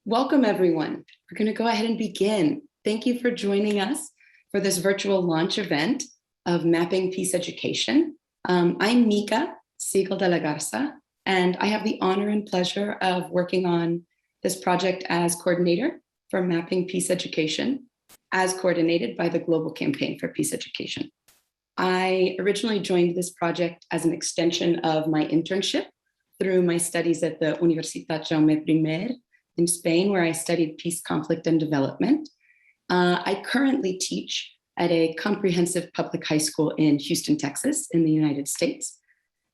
Welcome, everyone. We're going to go ahead and begin. Thank you for joining us for this virtual launch event of Mapping Peace Education. I'm Micaela Segal de la Garza, and I have the honor and pleasure of working on this project as coordinator for Mapping Peace Education, as coordinated by the Global Campaign for Peace Education. I originally joined this project as an extension of my internship through my studies at the Universitat Jaume I in Spain, where I studied peace, conflict, and development. I currently teach at a comprehensive public high school in Houston, Texas, in the United States.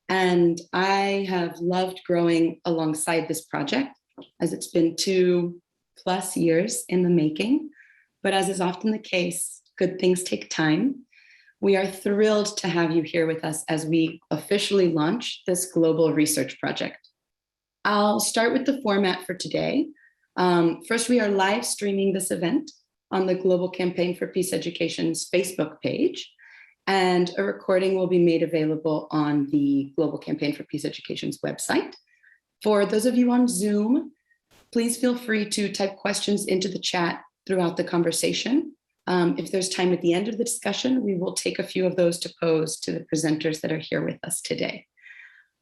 And I have loved growing alongside this project, as it's been 2+ years in the making. But as is often the case, good things take time. We are thrilled to have you here with us as we officially launch this global research project. I'll start with the format for today. First, we are live streaming this event on the Global Campaign for Peace Education's Facebook page, and a recording will be made available on the Global Campaign for Peace Education's website. For those of you on Zoom, please feel free to type questions into the chat throughout the conversation. If there's time at the end of the discussion, we will take a few of those to pose to the presenters that are here with us today.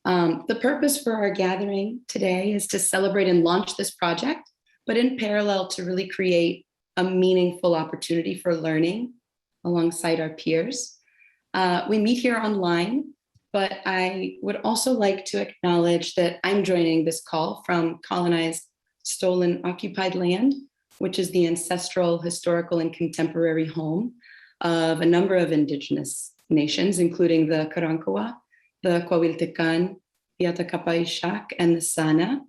The purpose for our gathering today is to celebrate and launch this project, but in parallel to really create a meaningful opportunity for learning alongside our peers. We meet here online, but I would also like to acknowledge that I'm joining this call from colonized, stolen, occupied land, which is the ancestral, historical, and contemporary home of a number of indigenous nations, including the Karankawa, the Coahuiltecan, the Atacapa-Ixac, and the Sana.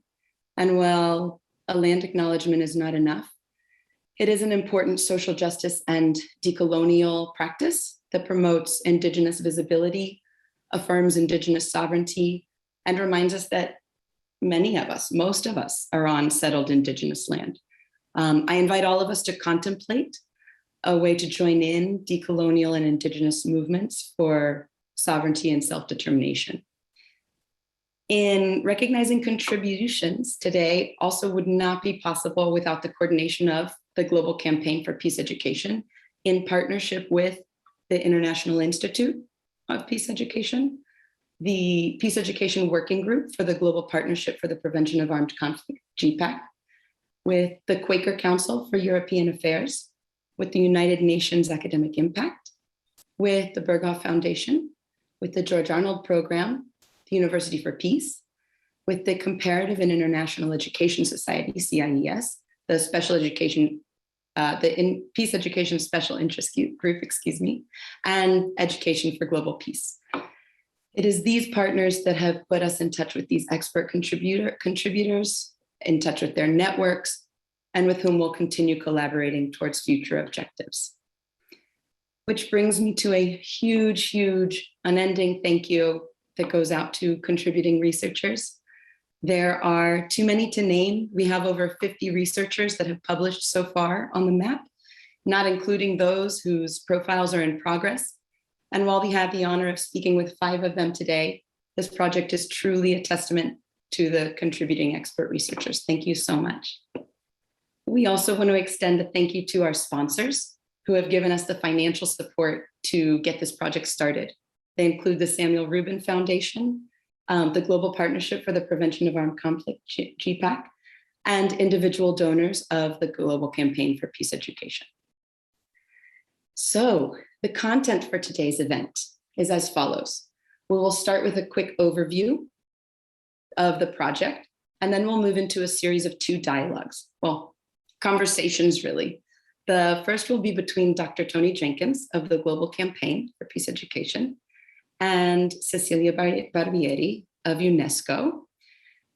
And while a land acknowledgement is not enough, it is an important social justice and decolonial practice that promotes indigenous visibility, affirms indigenous sovereignty, and reminds us that many of us, most of us, are on settled indigenous land. I invite all of us to contemplate a way to join in decolonial and indigenous movements for sovereignty and self-determination. In recognizing contributions today also would not be possible without the coordination of the Global Campaign for Peace Education in partnership with the International Institute of Peace Education, the Peace Education Working Group for the Global Partnership for the Prevention of Armed Conflict, GPAC, with the Quaker Council for European Affairs, with the United Nations Academic Impact, with the Berghoff Foundation, with the George Arnold Program, the University for Peace, with the Comparative and International Education Society, CIES, the Special Education, Peace Education Special Interest Group, and Education for Global Peace. It is these partners that have put us in touch with these expert contributors, in touch with their networks, and with whom we'll continue collaborating towards future objectives. Which brings me to a huge, unending thank you that goes out to contributing researchers. There are too many to name. We have over 50 researchers that have published so far on the map, not including those whose profiles are in progress. And while we have the honor of speaking with 5 of them today, this project is truly a testament to the contributing expert researchers. Thank you so much. We also want to extend a thank you to our sponsors who have given us the financial support to get this project started. They include the Samuel Rubin Foundation, the Global Partnership for the Prevention of Armed Conflict, GPAC, and individual donors of the Global Campaign for Peace Education. So the content for today's event is as follows. We will start with a quick overview of the project, and then we'll move into a series of 2 dialogues. Well, conversations really. The first will be between Dr. Tony Jenkins of the Global Campaign for Peace Education and Cecilia Barbieri of UNESCO.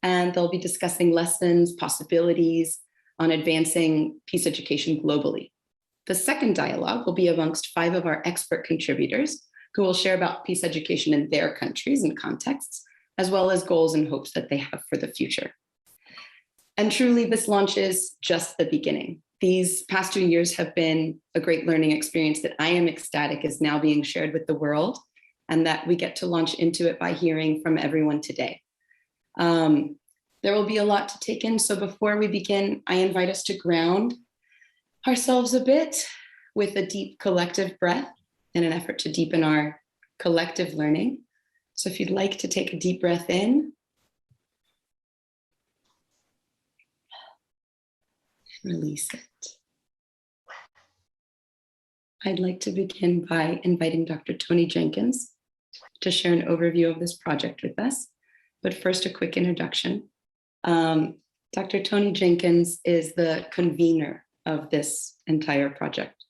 And they'll be discussing lessons, possibilities on advancing peace education globally. The second dialogue will be amongst 5 of our expert contributors who will share about peace education in their countries and contexts, as well as goals and hopes that they have for the future. And truly, this launch is just the beginning. These past 2 years have been a great learning experience that I am ecstatic is now being shared with the world, and that we get to launch into it by hearing from everyone today. There will be a lot to take in. So before we begin, I invite us to ground ourselves a bit with a deep collective breath in an effort to deepen our collective learning. So if you'd like to take a deep breath in, release it. I'd like to begin by inviting Dr. Tony Jenkins to share an overview of this project with us. But first, a quick introduction. Dr. Tony Jenkins is the convener of this entire project.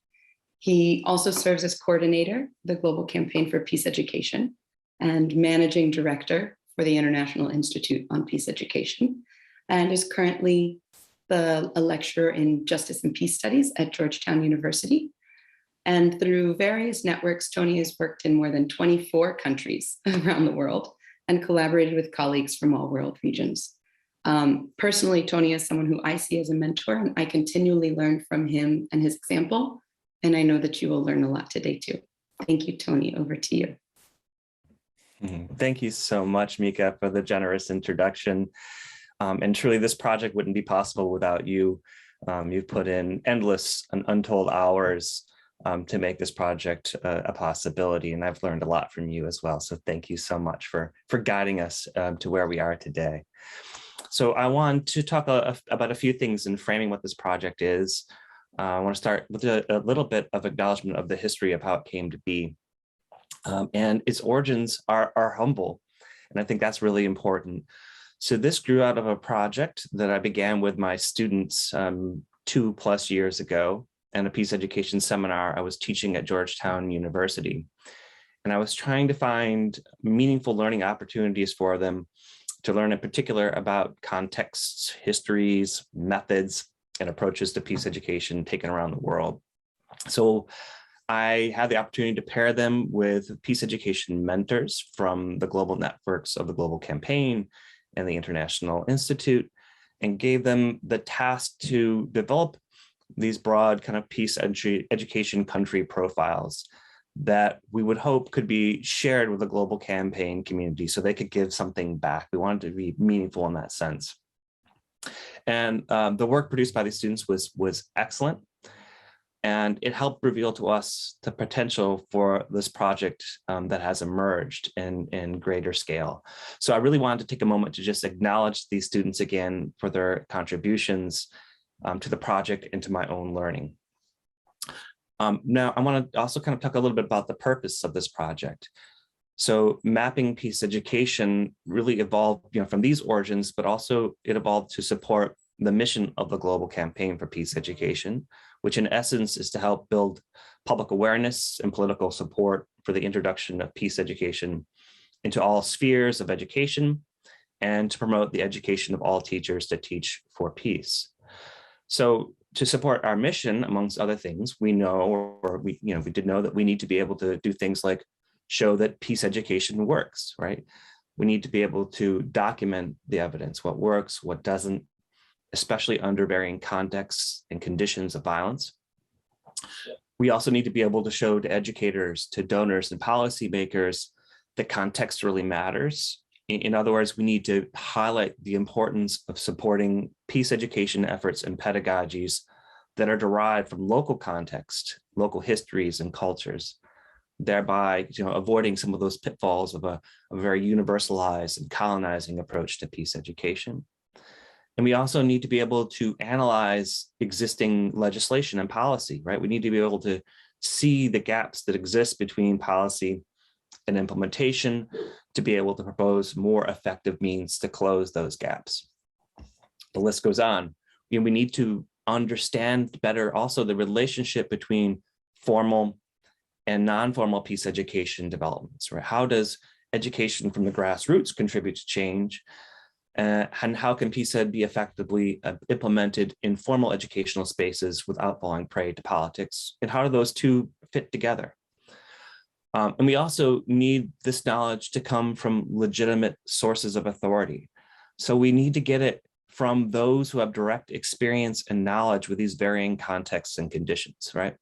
He also serves as coordinator of the Global Campaign for Peace Education and managing director for the International Institute on Peace Education, and is currently a lecturer in Justice and Peace Studies at Georgetown University. And through various networks, Tony has worked in more than 24 countries around the world and collaborated with colleagues from all world regions. Personally, Tony is someone who I see as a mentor, and I continually learn from him and his example. And I know that you will learn a lot today too. Thank you, Tony. Over to you. Thank you so much, Mika, for the generous introduction. And truly, this project wouldn't be possible without you. You've put in endless and untold hours to make this project a possibility. And I've learned a lot from you as well. So thank you so much for guiding us to where we are today. So I want to talk about a few things in framing what this project is. I want to start with a little bit of acknowledgement of the history of how it came to be. And its origins are humble. And I think that's really important. So this grew out of a project that I began with my students 2+ years ago, and a peace education seminar I was teaching at Georgetown University. And I was trying to find meaningful learning opportunities for them to learn in particular about contexts, histories, methods, and approaches to peace education taken around the world. So I had the opportunity to pair them with peace education mentors from the global networks of the Global Campaign and the International Institute, and gave them the task to develop these broad kind of peace education country profiles that we would hope could be shared with the Global Campaign community so they could give something back. We wanted to be meaningful in that sense. And the work produced by the students was excellent. And it helped reveal to us the potential for this project that has emerged in greater scale. So I really wanted to take a moment to just acknowledge these students again for their contributions to the project and to my own learning. Now, I want to also kind of talk a little bit about the purpose of this project. So mapping peace education really evolved, from these origins, but also it evolved to support the mission of the Global Campaign for Peace Education, which in essence is to help build public awareness and political support for the introduction of peace education into all spheres of education and to promote the education of all teachers to teach for peace. So to support our mission, amongst other things, we know, or we did know that we need to be able to do things like show that peace education works, right? We need to be able to document the evidence, what works, what doesn't, especially under varying contexts and conditions of violence. We also need to be able to show to educators, to donors and policymakers that context really matters. In other words, we need to highlight the importance of supporting peace education efforts and pedagogies that are derived from local context, local histories and cultures, thereby avoiding some of those pitfalls of a very universalized and colonizing approach to peace education. And we also need to be able to analyze existing legislation and policy, right? We need to be able to see the gaps that exist between policy and implementation to be able to propose more effective means to close those gaps. The list goes on. We need to understand better also the relationship between formal and non-formal peace education developments, right? How does education from the grassroots contribute to change? And how can peace ed be effectively implemented in formal educational spaces without falling prey to politics? And how do those two fit together? And we also need this knowledge to come from legitimate sources of authority. So we need to get it from those who have direct experience and knowledge with these varying contexts and conditions, right?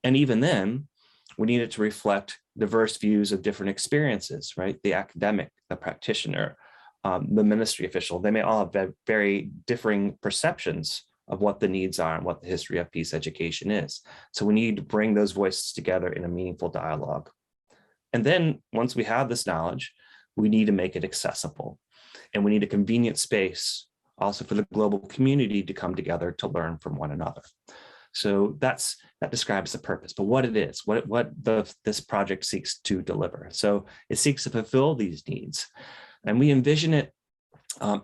And even then, we need it to reflect diverse views of different experiences, right? The academic, the practitioner, the ministry official. They may all have very differing perceptions of what the needs are and what the history of peace education is. So we need to bring those voices together in a meaningful dialogue. And then once we have this knowledge, we need to make it accessible. And we need a convenient space also for the global community to come together to learn from one another. So that describes the purpose, but what it is, this project seeks to deliver. So it seeks to fulfill these needs. And we envision it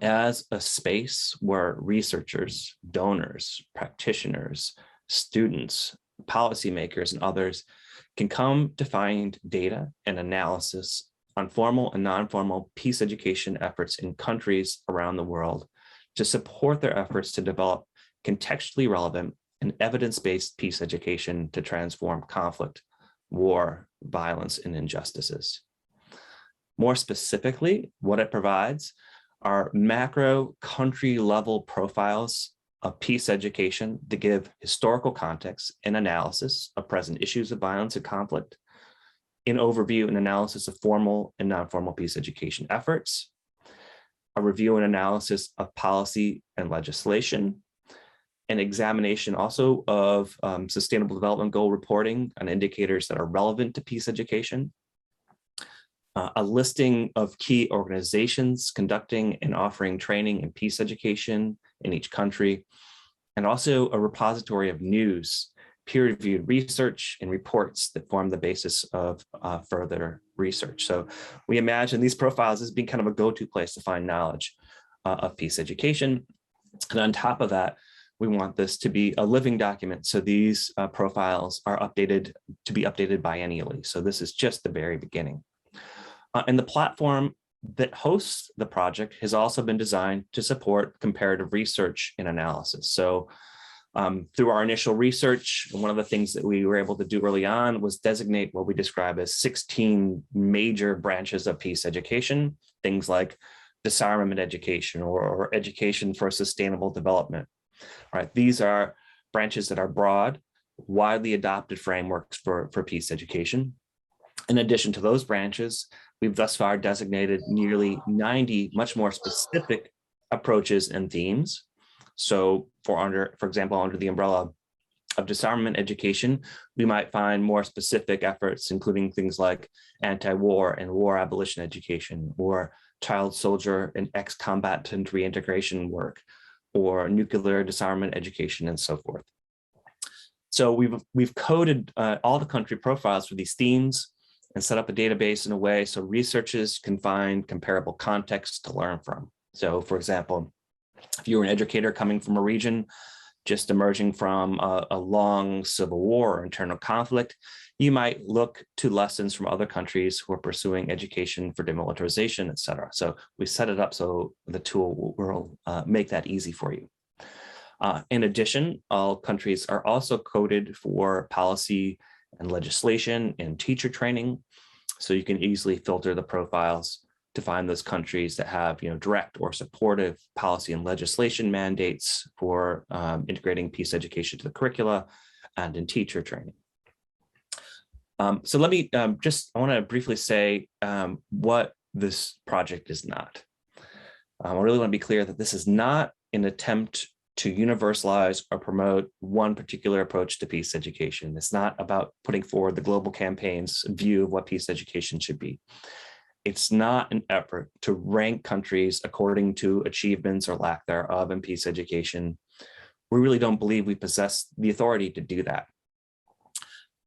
as a space where researchers, donors, practitioners, students, policymakers, and others can come to find data and analysis on formal and non-formal peace education efforts in countries around the world to support their efforts to develop contextually relevant and evidence-based peace education to transform conflict, war, violence, and injustices. More specifically, what it provides are macro country level profiles of peace education to give historical context and analysis of present issues of violence and conflict, an overview and analysis of formal and non-formal peace education efforts, a review and analysis of policy and legislation, an examination also of sustainable development goal reporting on indicators that are relevant to peace education, a listing of key organizations conducting and offering training in peace education in each country, and also a repository of news, peer-reviewed research, and reports that form the basis of further research. So we imagine these profiles as being kind of a go-to place to find knowledge of peace education. And on top of that, we want this to be a living document. So these profiles are updated to be updated biennially. So this is just the very beginning. And the platform that hosts the project has also been designed to support comparative research and analysis. So through our initial research, one of the things that we were able to do early on was designate what we describe as 16 major branches of peace education, things like disarmament education or education for sustainable development. All right, these are branches that are broad, widely adopted frameworks for peace education. In addition to those branches, we've thus far designated nearly 90 much more specific approaches and themes. So for example, under the umbrella of disarmament education, we might find more specific efforts, including things like anti-war and war abolition education, or child soldier and ex-combatant reintegration work, or nuclear disarmament education, and so forth. So we've coded all the country profiles for these themes and set up a database in a way so researchers can find comparable context to learn from. So for example, if you're an educator coming from a region just emerging from a long civil war or internal conflict, you might look to lessons from other countries who are pursuing education for demilitarization, et cetera. So we set it up so the tool will make that easy for you. In addition, all countries are also coded for policy and legislation and teacher training. So you can easily filter the profiles to find those countries that have direct or supportive policy and legislation mandates for integrating peace education to the curricula and in teacher training. So let me I want to briefly say what this project is not. I really want to be clear that this is not an attempt to universalize or promote one particular approach to peace education. It's not about putting forward the global campaign's view of what peace education should be. It's not an effort to rank countries according to achievements or lack thereof in peace education. We really don't believe we possess the authority to do that.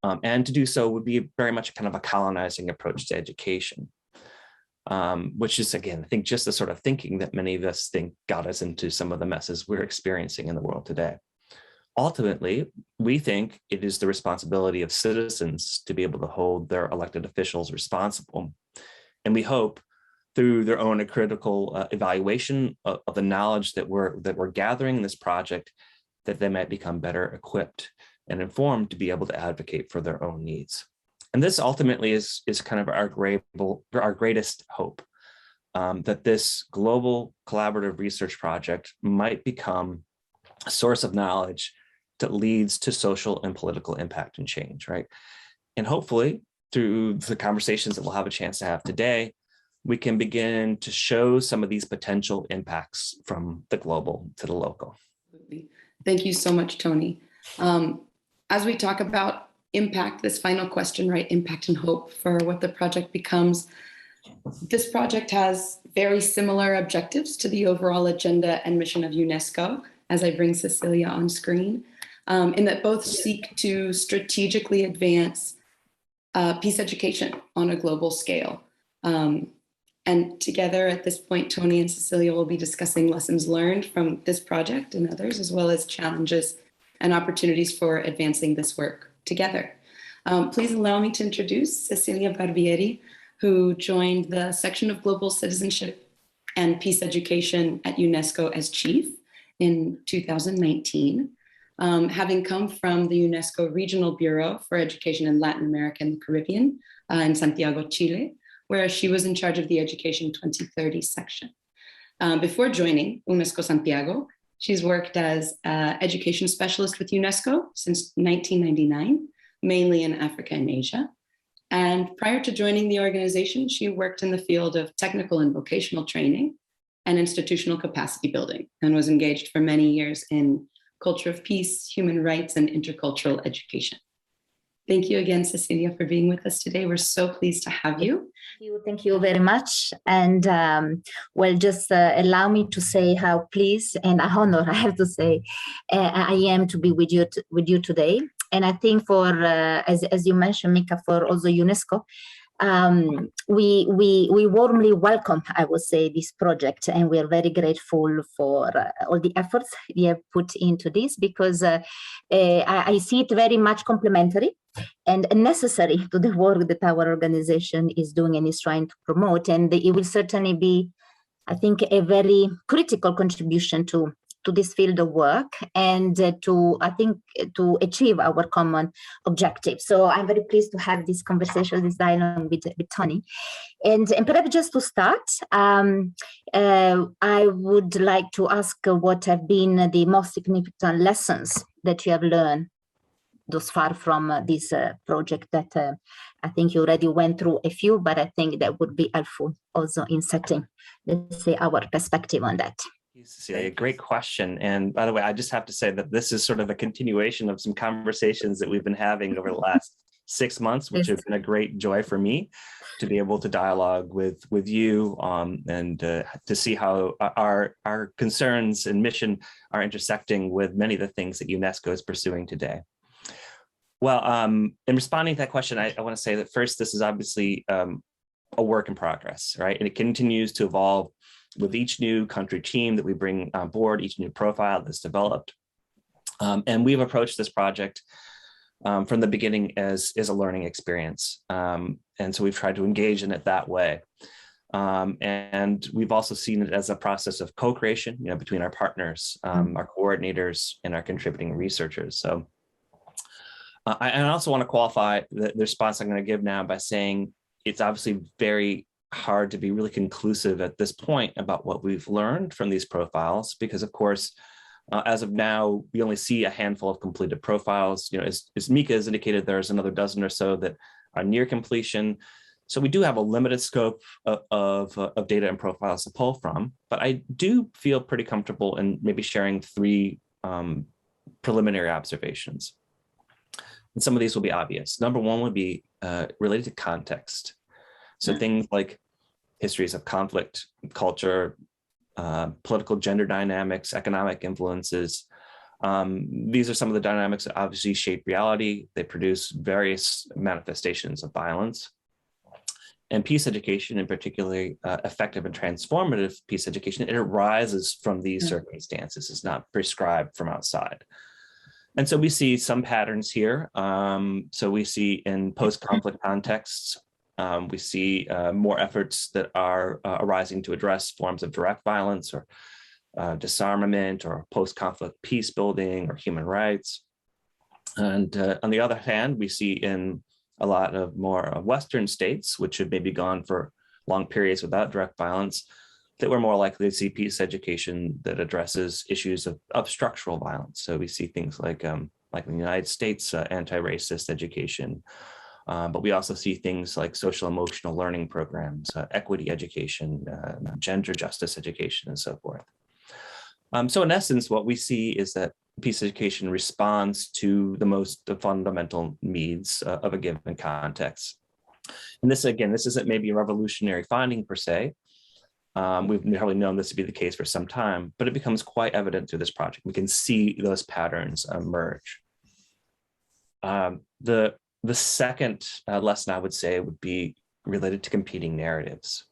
And to do so would be very much kind of a colonizing approach to education, which is, again, I think just the sort of thinking that many of us think got us into some of the messes we're experiencing in the world today. Ultimately, we think it is the responsibility of citizens to be able to hold their elected officials responsible. And we hope through their own critical evaluation of the knowledge that we're gathering in this project, that they might become better equipped and informed to be able to advocate for their own needs. And this ultimately is kind of our greatest hope, that this global collaborative research project might become a source of knowledge that leads to social and political impact and change, right? And hopefully, through the conversations that we'll have a chance to have today, we can begin to show some of these potential impacts from the global to the local. Thank you so much, Tony. As we talk about impact, this final question, right? Impact and hope for what the project becomes. This project has very similar objectives to the overall agenda and mission of UNESCO, as I bring Cecilia on screen, in that both seek to strategically advance peace education on a global scale. And together at this point, Tony and Cecilia will be discussing lessons learned from this project and others, as well as challenges and opportunities for advancing this work together. Please allow me to introduce Cecilia Barbieri, who joined the section of Global Citizenship and Peace Education at UNESCO as chief in 2019, having come from the UNESCO Regional Bureau for Education in Latin America and the Caribbean in Santiago, Chile, where she was in charge of the Education 2030 section. Before joining UNESCO Santiago, she's worked as education specialist with UNESCO since 1999, mainly in Africa and Asia. And prior to joining the organization, she worked in the field of technical and vocational training and institutional capacity building, and was engaged for many years in culture of peace, human rights, and intercultural education. Thank you again, Cecilia, for being with us today. We're so pleased to have you. Thank you very much. And well, just allow me to say how pleased and honored I have to say I am to be with you today. And I think for, as you mentioned, Mika, for also UNESCO, we warmly welcome, I would say, this project, and we are very grateful for all the efforts you have put into this, because I see it very much complementary and necessary to the work that our organization is doing and is trying to promote. And it will certainly be, I think, a very critical contribution to this field of work and to achieve our common objective. So I'm very pleased to have this conversation, this dialogue with Tony. And perhaps just to start, I would like to ask what have been the most significant lessons that you have learned thus far from this project that I think you already went through a few, but I think that would be helpful also in setting, let's say, our perspective on that. Cecilia, great question. And by the way, I just have to say that this is sort of a continuation of some conversations that we've been having over the last 6 months, which has been a great joy for me to be able to dialogue with you and to see how our concerns and mission are intersecting with many of the things that UNESCO is pursuing today. Well, in responding to that question, I want to say that first, this is obviously a work in progress, right? And it continues to evolve with each new country team that we bring on board, each new profile that's developed. And we've approached this project from the beginning as a learning experience. And so we've tried to engage in it that way. And we've also seen it as a process of co-creation, between our partners, our coordinators, and our contributing researchers. So I also want to qualify the response I'm going to give now by saying it's obviously very hard to be really conclusive at this point about what we've learned from these profiles, because of course, as of now, we only see a handful of completed profiles. As Mika has indicated, there's another dozen or so that are near completion. So we do have a limited scope of data and profiles to pull from, but I do feel pretty comfortable in maybe sharing 3 preliminary observations. And some of these will be obvious. Number 1 would be related to context. So things like histories of conflict, culture, political gender dynamics, economic influences. These are some of the dynamics that obviously shape reality. They produce various manifestations of violence. And peace education, in particularly effective and transformative peace education, it arises from these circumstances. It's not prescribed from outside. And so we see some patterns here. So we see in post-conflict contexts, we see more efforts that are arising to address forms of direct violence or disarmament or post-conflict peace building or human rights. And on the other hand, we see in a lot of more Western states, which have maybe gone for long periods without direct violence, that we're more likely to see peace education that addresses issues of structural violence. So we see things like in the United States, anti-racist education, But we also see things like social emotional learning programs, equity education, gender justice education, and so forth. So in essence, what we see is that peace education responds to the most fundamental needs of a given context. And this, again, this isn't maybe a revolutionary finding per se. We've probably known this to be the case for some time, but it becomes quite evident through this project. We can see those patterns emerge. The second lesson I would say would be related to competing narratives.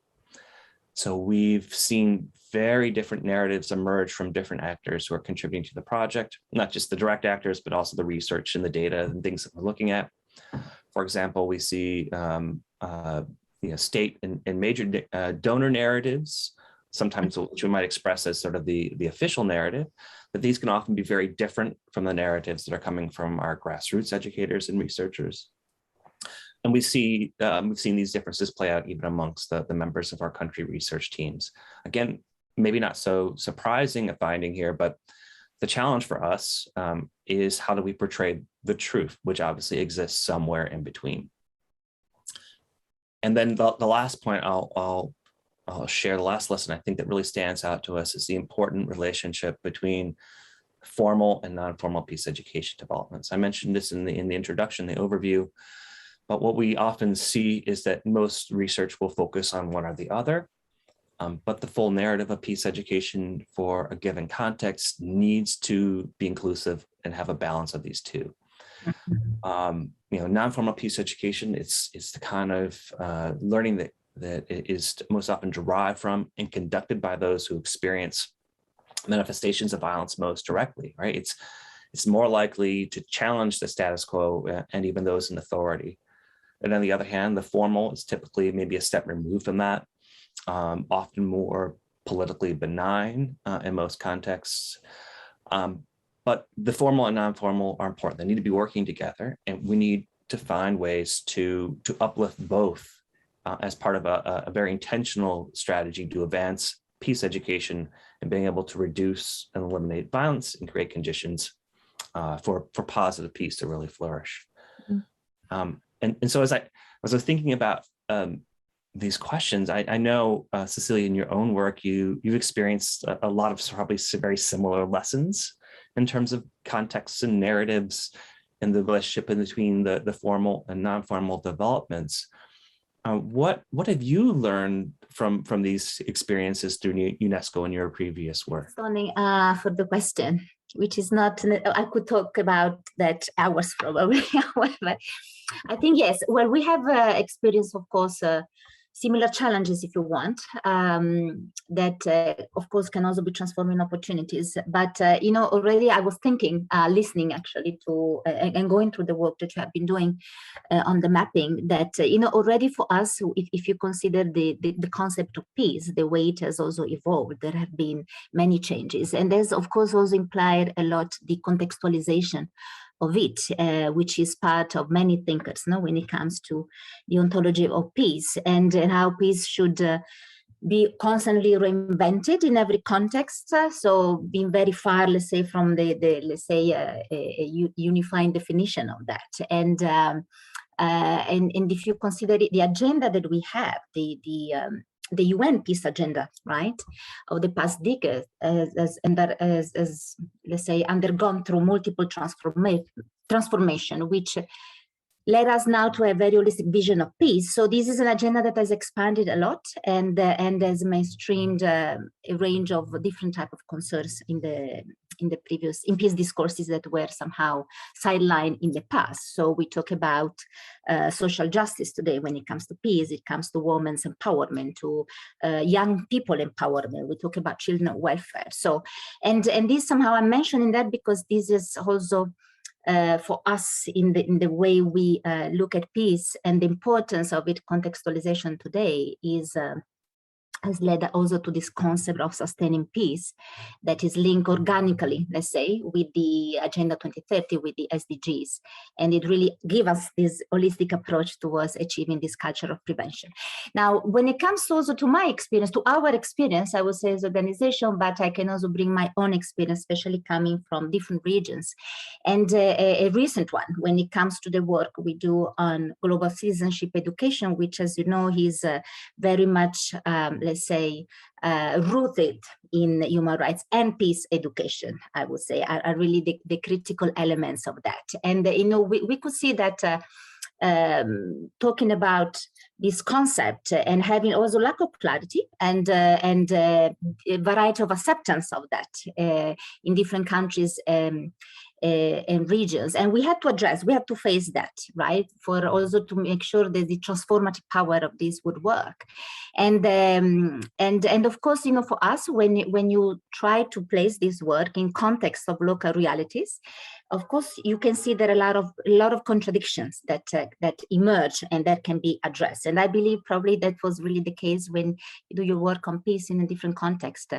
So we've seen very different narratives emerge from different actors who are contributing to the project, not just the direct actors, but also the research and the data and things that we're looking at. For example, we see state and major donor narratives, sometimes which we might express as sort of the official narrative, but these can often be very different from the narratives that are coming from our grassroots educators and researchers. And we've seen these differences play out even amongst the members of our country research teams. Again, maybe not so surprising a finding here, but the challenge for us is how do we portray the truth, which obviously exists somewhere in between. And then the last point I'll share, the last lesson I think that really stands out to us is the important relationship between formal and non-formal peace education developments. I mentioned this in the introduction, the overview, but what we often see is that most research will focus on one or the other, but the full narrative of peace education for a given context needs to be inclusive and have a balance of these two. Non-formal peace education, it's the kind of learning that is most often derived from and conducted by those who experience manifestations of violence most directly, right? It's more likely to challenge the status quo and even those in authority. And on the other hand, the formal is typically maybe a step removed from that, often more politically benign in most contexts. But the formal and non-formal are important. They need to be working together, and we need to find ways to uplift both as part of a very intentional strategy to advance peace education and being able to reduce and eliminate violence and create conditions for positive peace to really flourish. And so as I was thinking about these questions, I know, Cecilia, in your own work, you've experienced a lot of probably very similar lessons in terms of contexts and narratives and the relationship in between the formal and non-formal developments. What have you learned from these experiences through UNESCO in your previous work? Tony, for the question, which is not, I could talk about that hours probably. However, I think, yes, well, we have experienced, of course, similar challenges, if you want, that, of course, can also be transformed in opportunities. But, already I was thinking, listening actually to, and going through the work that you have been doing on the mapping, that, already for us, if you consider the concept of peace, the way it has also evolved, there have been many changes. And there's, of course, also implied a lot the contextualization of it, which is part of many thinkers, when it comes to the ontology of peace and how peace should be constantly reinvented in every context. So being very far, let's say, from the unifying definition of that. And if you consider the agenda that we have, the UN peace agenda, right, of the past decade, as let's say, undergone through multiple transformation, which led us now to a very holistic vision of peace. So this is an agenda that has expanded a lot and has mainstreamed a range of different type of concerns in peace discourses that were somehow sidelined in the past. So we talk about social justice today when it comes to peace. It comes to women's empowerment, to young people empowerment. We talk about children welfare. So, and this somehow I'm mentioning that because this is also for us in the way we look at peace and the importance of it. Contextualization today is has led also to this concept of sustaining peace that is linked organically, let's say, with the Agenda 2030, with the SDGs. And it really gives us this holistic approach towards achieving this culture of prevention. Now, when it comes also to my experience, to our experience, I would say as organization, but I can also bring my own experience, especially coming from different regions. And a recent one, when it comes to the work we do on global citizenship education, which, as you know, is very much, let's say, rooted in human rights and peace education, I would say, are really the critical elements of that. And, you know, we could see that talking about this concept and having also lack of clarity and a variety of acceptance of that in different countries and regions. And we had to address, we had to face that, right? For also to make sure that the transformative power of this would work. And of course, you know, for us, when you try to place this work in context of local realities, of course, you can see there are a lot of contradictions that emerge and that can be addressed. And I believe probably that was really the case when you do your work on peace in a different context.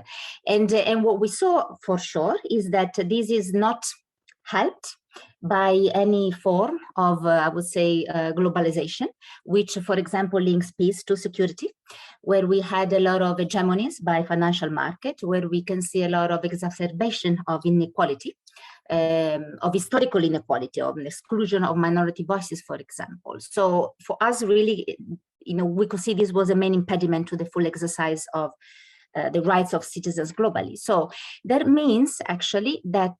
And what we saw for sure is that this is not helped by any form of, I would say, globalization, which, for example, links peace to security, where we had a lot of hegemonies by financial market, where we can see a lot of exacerbation of inequality, of historical inequality, of the exclusion of minority voices, for example. So for us, really, you know, we could see this was a main impediment to the full exercise of the rights of citizens globally. So that means actually that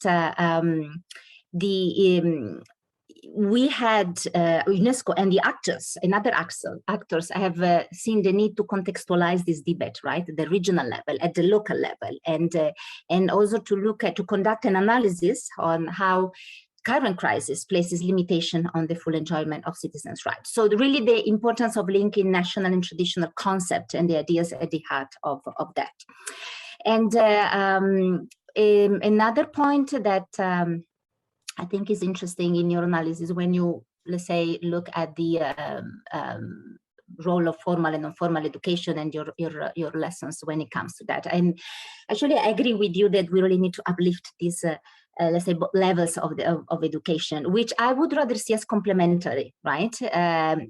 we had UNESCO and the actors and other actors have seen the need to contextualize this debate, right, at the regional level, at the local level, and also to conduct an analysis on how current crisis places limitation on the full enjoyment of citizens' rights. So really the importance of linking national and traditional concept and the ideas at the heart of that. And another point that I think is interesting in your analysis, when you, let's say, look at the role of formal and non-formal education and your lessons when it comes to that. And actually, I agree with you that we really need to uplift these let's say, levels of education, which I would rather see as complementary, right? I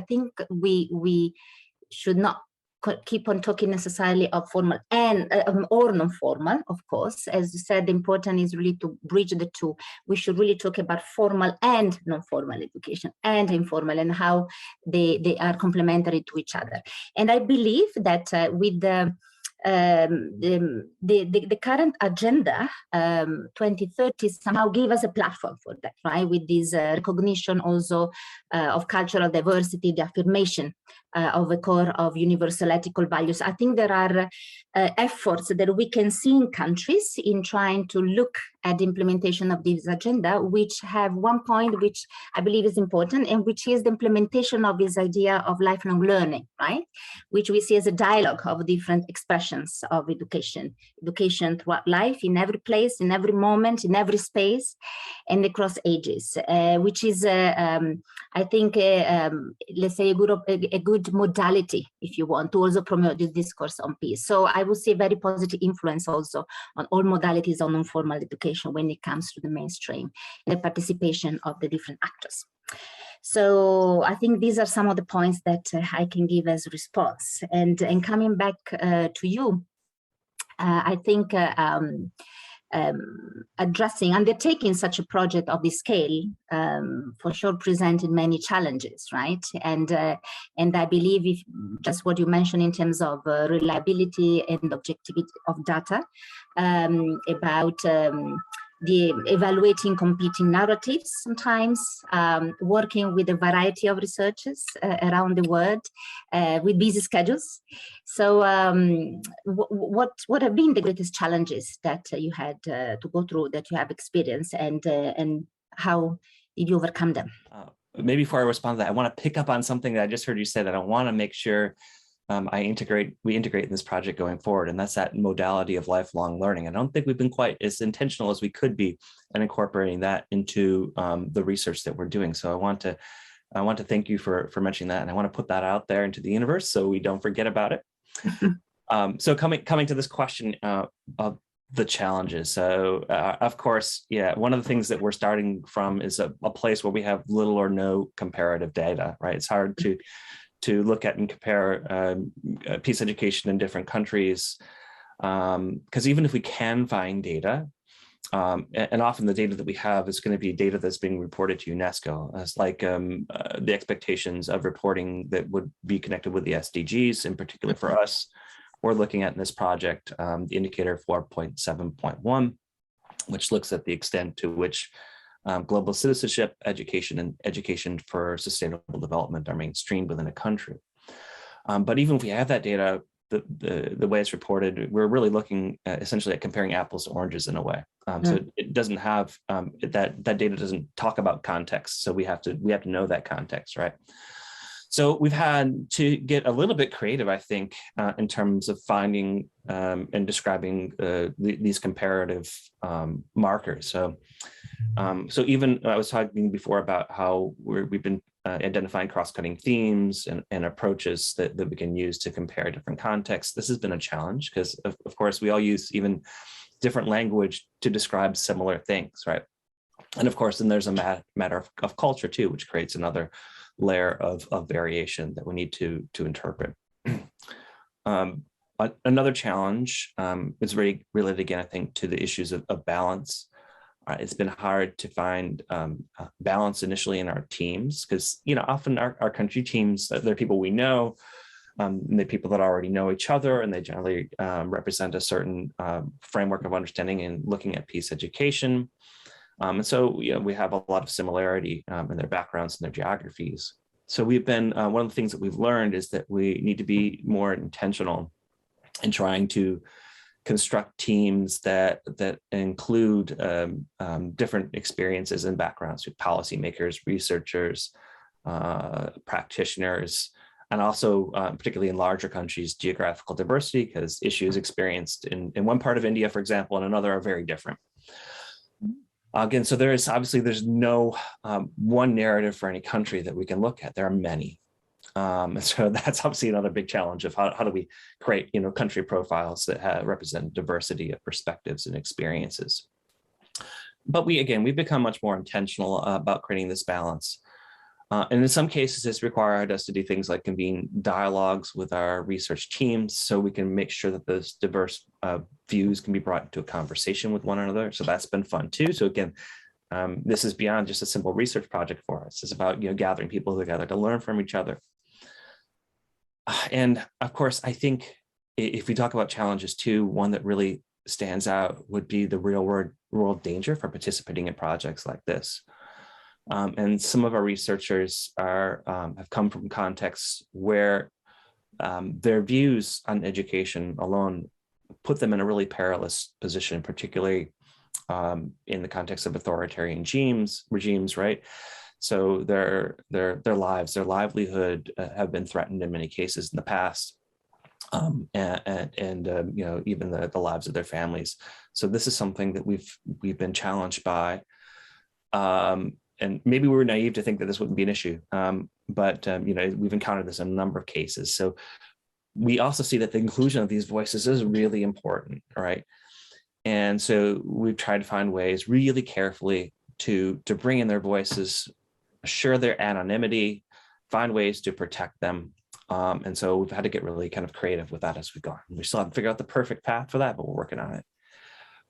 think we should not keep on talking necessarily of formal and or non-formal, of course. As you said, the important is really to bridge the two. We should really talk about formal and non-formal education and informal and how they are complementary to each other. And I believe that with the current agenda 2030 somehow gave us a platform for that, right? With this recognition also of cultural diversity, the affirmation of a core of universal ethical values. I think there are efforts that we can see in countries in trying to look at the implementation of this agenda, which have one point which I believe is important, and which is the implementation of this idea of lifelong learning, right? Which we see as a dialogue of different expressions of education throughout life, in every place, in every moment, in every space, and across ages, which is, I think, let's say, a good modality, if you want, to also promote this discourse on peace. So I would say very positive influence also on all modalities of non-formal education when it comes to the mainstream and the participation of the different actors. So I think these are some of the points that I can give as response. And coming back to you, I think undertaking such a project of this scale for sure presented many challenges, right? And I believe if just what you mentioned in terms of reliability and objectivity of data, about the evaluating competing narratives sometimes, working with a variety of researchers around the world with busy schedules. So what have been the greatest challenges that you had to go through, that you have experienced, and how did you overcome them? Maybe before I respond to that, I want to pick up on something that I just heard you say that I want to make sure we integrate in this project going forward, and that's that modality of lifelong learning. I don't think we've been quite as intentional as we could be in incorporating that into the research that we're doing. So I want to I want to thank you for mentioning that, and I want to put that out there into the universe so we don't forget about it. So coming to this question of the challenges. So of course, yeah, one of the things that we're starting from is a place where we have little or no comparative data, right? It's hard to look at and compare peace education in different countries, because even if we can find data, and often the data that we have is going to be data that's being reported to UNESCO, as like the expectations of reporting that would be connected with the SDGs, in particular for us. We're looking at in this project, the indicator 4.7.1, which looks at the extent to which global citizenship, education, and education for sustainable development are mainstreamed within a country. But even if we have that data, the way it's reported, we're really looking essentially at comparing apples to oranges in a way. So it doesn't have that data doesn't talk about context. So we have to know that context, right? So we've had to get a little bit creative, I think, in terms of finding and describing these comparative markers. So even I was talking before about how we've been identifying cross-cutting themes and approaches that we can use to compare different contexts. This has been a challenge because, of course, we all use even different language to describe similar things, right? And of course, then there's a matter of culture too, which creates another layer of variation that we need to interpret. Another challenge is very related again, I think, to the issues of balance. It's been hard to find balance initially in our teams because, often our country teams, they're people we know, and they're people that already know each other, and they generally represent a certain framework of understanding and looking at peace education. And so, we have a lot of similarity in their backgrounds and their geographies. So we've been, one of the things that we've learned is that we need to be more intentional in trying to construct teams that include different experiences and backgrounds with policymakers, researchers, practitioners, and also particularly in larger countries, geographical diversity, because issues experienced in one part of India, for example, and another are very different. Again, so there's no one narrative for any country that we can look at. There are many. And so that's obviously another big challenge of how do we create, country profiles that represent diversity of perspectives and experiences. But we've become much more intentional about creating this balance. And in some cases, it's required us to do things like convene dialogues with our research teams so we can make sure that those diverse views can be brought into a conversation with one another. So that's been fun too. So again, this is beyond just a simple research project for us. It's about gathering people together to learn from each other. And of course, I think if we talk about challenges too, one that really stands out would be the real world danger for participating in projects like this. And some of our researchers have come from contexts where their views on education alone put them in a really perilous position, particularly in the context of authoritarian regimes, right? So their lives, their livelihood have been threatened in many cases in the past, and even the lives of their families. So this is something that we've been challenged by. And maybe we were naive to think that this wouldn't be an issue, but we've encountered this in a number of cases. So we also see that the inclusion of these voices is really important, right? And so we've tried to find ways really carefully to bring in their voices, assure their anonymity, find ways to protect them. And so we've had to get really kind of creative with that as we've gone. We still haven't figured out the perfect path for that, but we're working on it.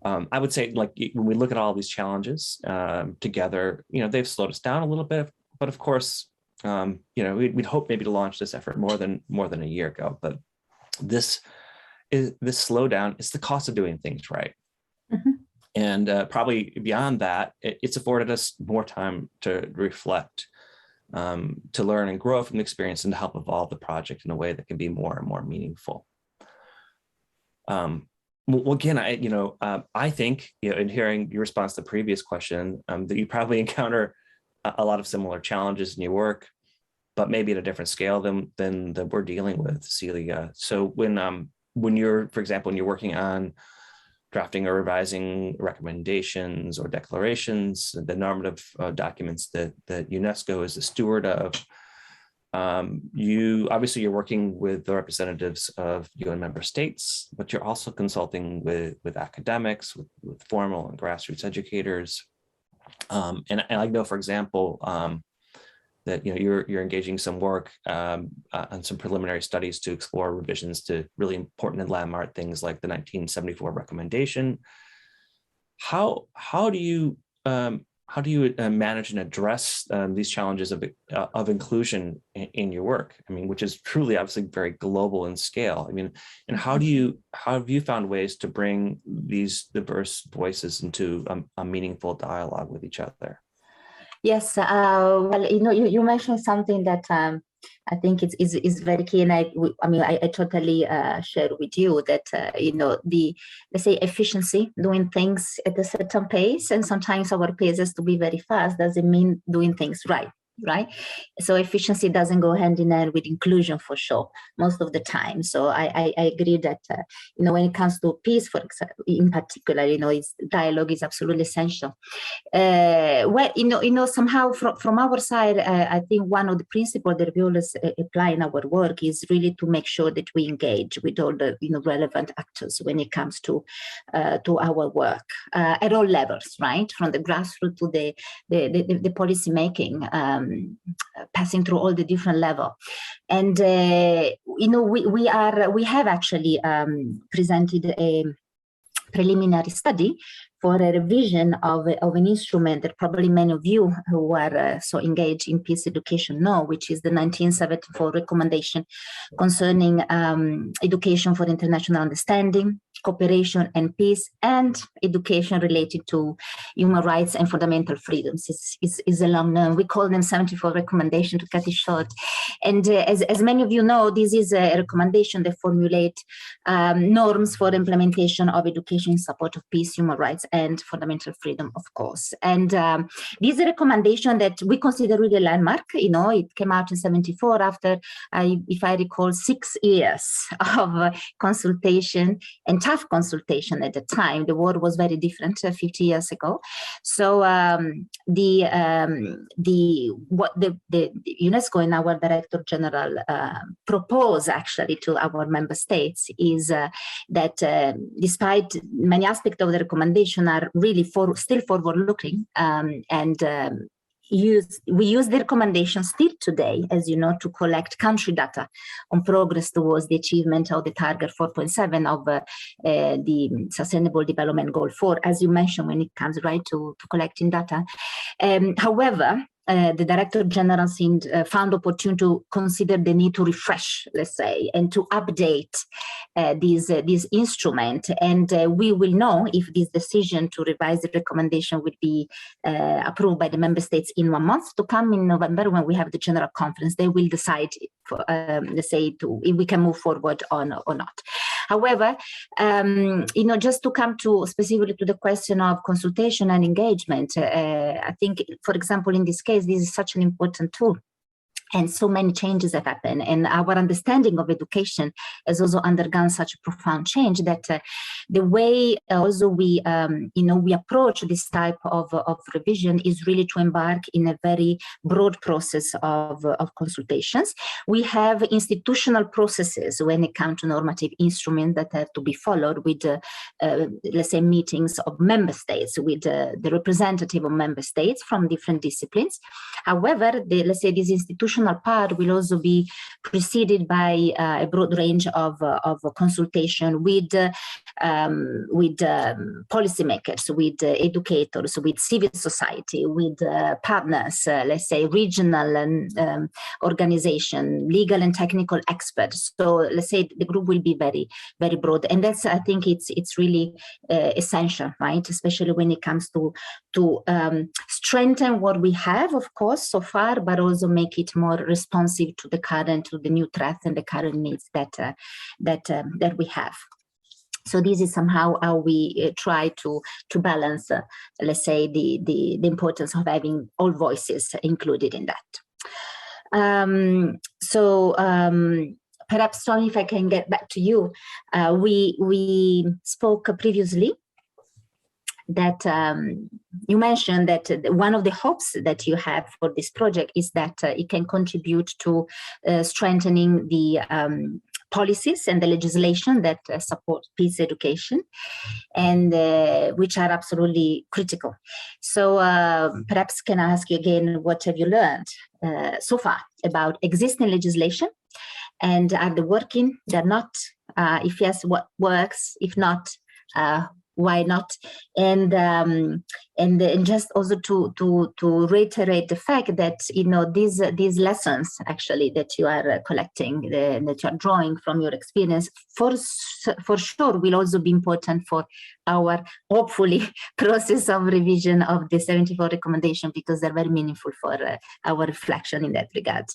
I would say, like, when we look at all these challenges together, they've slowed us down a little bit, but of course, we'd hope maybe to launch this effort more than a year ago. But this slowdown is the cost of doing things right. Mm-hmm. And probably beyond that, it's afforded us more time to reflect, to learn and grow from the experience, and to help evolve the project in a way that can be more and more meaningful. Well, again, I think, in hearing your response to the previous question, that you probably encounter a lot of similar challenges in your work, but maybe at a different scale than we're dealing with, Cecilia. So when you're, for example, when you're working on drafting or revising recommendations or declarations, the normative documents that UNESCO is the steward of. You're working with the representatives of UN member states, but you're also consulting with academics, with formal and grassroots educators. And I know, for example, that you're engaging some work on some preliminary studies to explore revisions to really important and landmark things like the 1974 recommendation. How do you manage and address these challenges of inclusion in your work? I mean, which is truly, obviously, very global in scale. I mean, and how have you found ways to bring these diverse voices into a meaningful dialogue with each other? Yes, well, you mentioned something that I think is very key, and I totally share with you that let's say efficiency, doing things at a certain pace, and sometimes our pace has to be very fast, doesn't mean doing things right. So efficiency doesn't go hand in hand with inclusion for sure, most of the time. So I agree that when it comes to peace, for example, in particular, dialogue is absolutely essential. Somehow from our side, I think one of the principles that we always apply in our work is really to make sure that we engage with all the relevant actors when it comes to our work at all levels, right, from the grassroots to the policy making. Passing through all the different levels, and we have actually presented a preliminary study for a revision of an instrument that probably many of you who are so engaged in peace education know, which is the 1974 recommendation concerning education for international understanding, cooperation and peace, and education related to human rights and fundamental freedoms. Is a long name. We call them 74 recommendation to cut it short. And as many of you know, this is a recommendation that formulate norms for implementation of education in support of peace, human rights, and fundamental freedom, of course. And this is a recommendation that we consider really a landmark. It came out in 74 after, if I recall, 6 years of consultation and tough consultation at the time. The world was very different 50 years ago. So the UNESCO and our Director General propose actually to our member states is that despite many aspects of the recommendation are really still forward-looking, we use the recommendation still today, as you know, to collect country data on progress towards the achievement of the target 4.7 of the Sustainable Development Goal 4, as you mentioned, when it comes right to collecting data. However, the Director General found opportune to consider the need to refresh, let's say, and to update this instrument. And we will know if this decision to revise the recommendation will be approved by the member states in 1 month to come in November, when we have the General Conference. They will decide, let's say, if we can move forward or not. However, just to come to specifically to the question of consultation and engagement, I think, for example, in this case, this is such an important tool. And so many changes have happened, and our understanding of education has also undergone such a profound change that the way also we approach this type of revision is really to embark in a very broad process of consultations. We have institutional processes when it comes to normative instruments that have to be followed with, let's say, meetings of member states with the representative of member states from different disciplines. However, let's say this institutional part will also be preceded by a broad range of consultation with policymakers, with educators, with civil society, with partners, let's say regional and organization, legal and technical experts. So let's say the group will be very, very broad, and that's, I think it's really essential, right? Especially when it comes to strengthen what we have, of course, so far, but also make it more responsive to the new threats and the current needs that we have. So this is somehow how we try to balance, let's say, the importance of having all voices included in that. Perhaps, Tony, if I can get back to you, we spoke previously that you mentioned that one of the hopes that you have for this project is that it can contribute to strengthening the policies and the legislation that support peace education, and which are absolutely critical. So perhaps can I ask you again, what have you learned so far about existing legislation, and are they working? They're not? If yes, what works? If not, why not? And just also to reiterate the fact that these lessons actually that you are collecting, that you are drawing from your experience, for sure will also be important for our hopefully process of revision of the 74 recommendation, because they're very meaningful for our reflection in that regard.